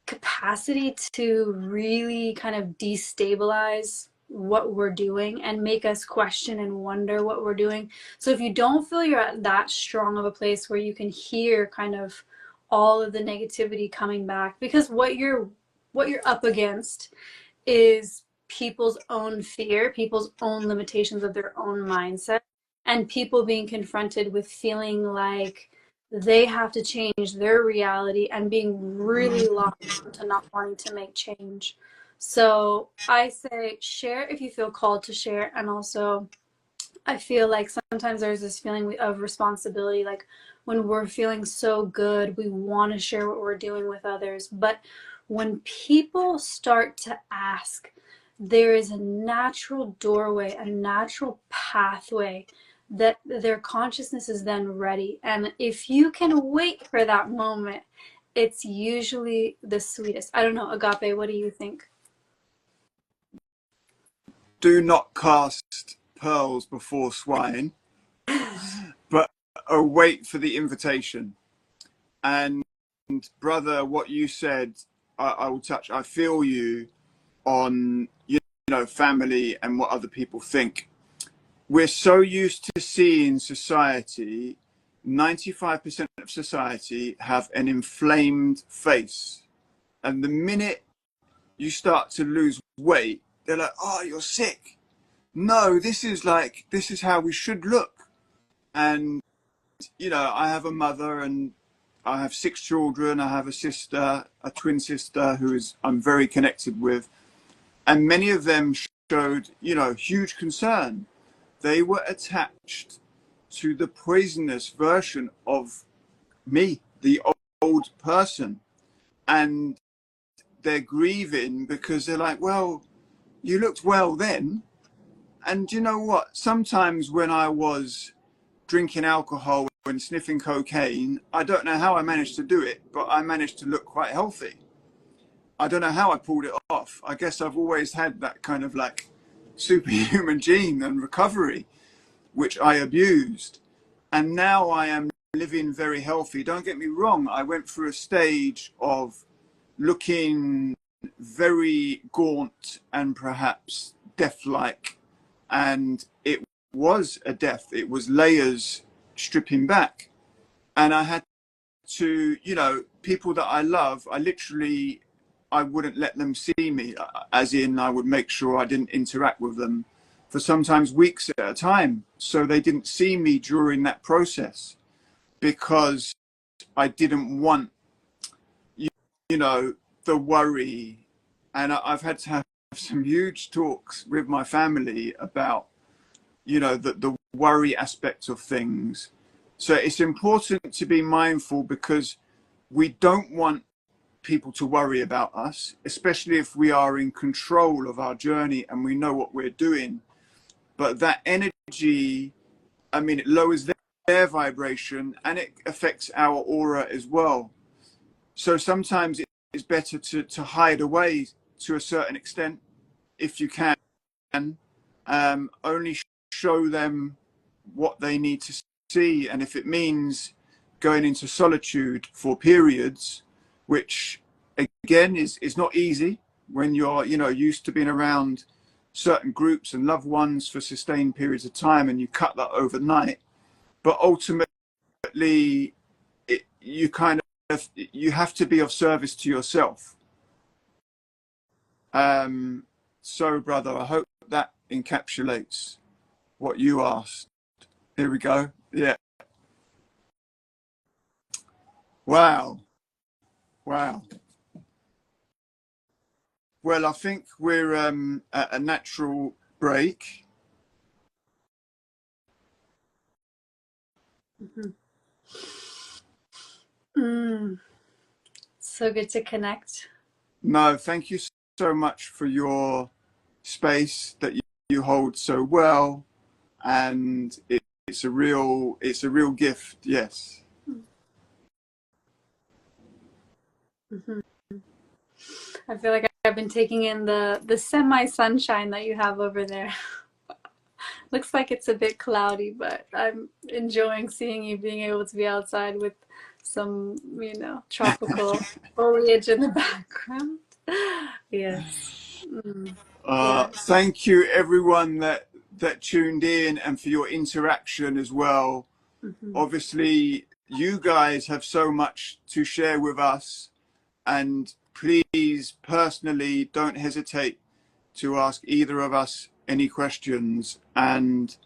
capacity to really kind of destabilize what we're doing and make us question and wonder what we're doing. So if you don't feel you're at that strong of a place where you can hear kind of all of the negativity coming back, because what you're up against is people's own fear, people's own limitations of their own mindset, and people being confronted with feeling like they have to change their reality and being really locked into not wanting to make change. So I say share if you feel called to share, and also I feel like sometimes there's this feeling of responsibility, like when we're feeling so good, we want to share what we're doing with others. But when people start to ask, there is a natural doorway, a natural pathway that their consciousness is then ready. And if you can wait for that moment, it's usually the sweetest. I don't know, Agape, what do you think? Do not cast pearls before swine, but wait for the invitation. And brother, what you said, I will touch. I feel you on, you know, family and what other people think. We're so used to seeing society, 95% of society have an inflamed face. And the minute you start to lose weight, they're like, oh, you're sick. No, this is how we should look. And, you know, I have a mother and I have 6 children. I have a sister, a twin sister I'm very connected with. And many of them showed, you know, huge concern. They were attached to the poisonous version of me, the old person. And they're grieving because they're like, well, you looked well then. And you know what? Sometimes when I was drinking alcohol and sniffing cocaine, I don't know how I managed to do it, but I managed to look quite healthy. I don't know how I pulled it off. I guess I've always had that kind of like superhuman gene and recovery, which I abused. And now I am living very healthy. Don't get me wrong. I went through a stage of looking very gaunt and perhaps death-like. And it was a death. It was layers stripping back. And I had to, you know, people that I love, I wouldn't let them see me, as in I would make sure I didn't interact with them for sometimes weeks at a time. So they didn't see me during that process because I didn't want, you, you know, the worry. And I've had to have some huge talks with my family about, you know, the worry aspect of things. So it's important to be mindful because we don't want people to worry about us, especially if we are in control of our journey and we know what we're doing. But that energy, I mean, it lowers their vibration and it affects our aura as well. So sometimes it's better to hide away to a certain extent if you can. Only show them what they need to see. And if it means going into solitude for periods, which again is not easy when you're, you know, used to being around certain groups and loved ones for sustained periods of time, and you cut that overnight. But ultimately, you have to be of service to yourself. So, brother, I hope that encapsulates what you asked. Here we go. Yeah. Wow. Wow. Well, I think we're at a natural break. Mm-hmm. So good to connect. No, thank you so much for your space that you hold so well, and it's a real gift. Yes. Mm-hmm. I feel like I've been taking in the semi sunshine that you have over there. Looks like it's a bit cloudy, but I'm enjoying seeing you being able to be outside with some, you know, tropical foliage in the background. Yes. Yeah. Thank you, everyone that tuned in, and for your interaction as well. Mm-hmm. Obviously, you guys have so much to share with us, and please personally don't hesitate to ask either of us any questions. And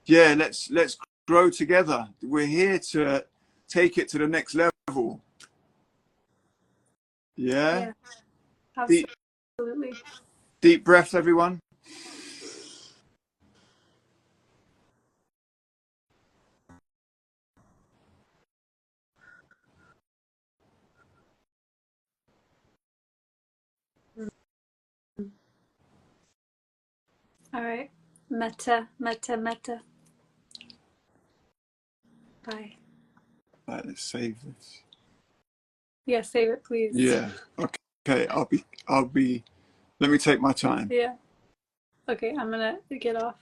yeah, let's grow together. We're here to take it to the next level. Yeah. Yeah, Deep absolutely. deep breath, everyone. All right. Meta, meta, meta. Bye. Right, let's save this. Yeah, save it, please. Yeah. Okay. I'll be. Let me take my time. Yeah. Okay, I'm gonna get off.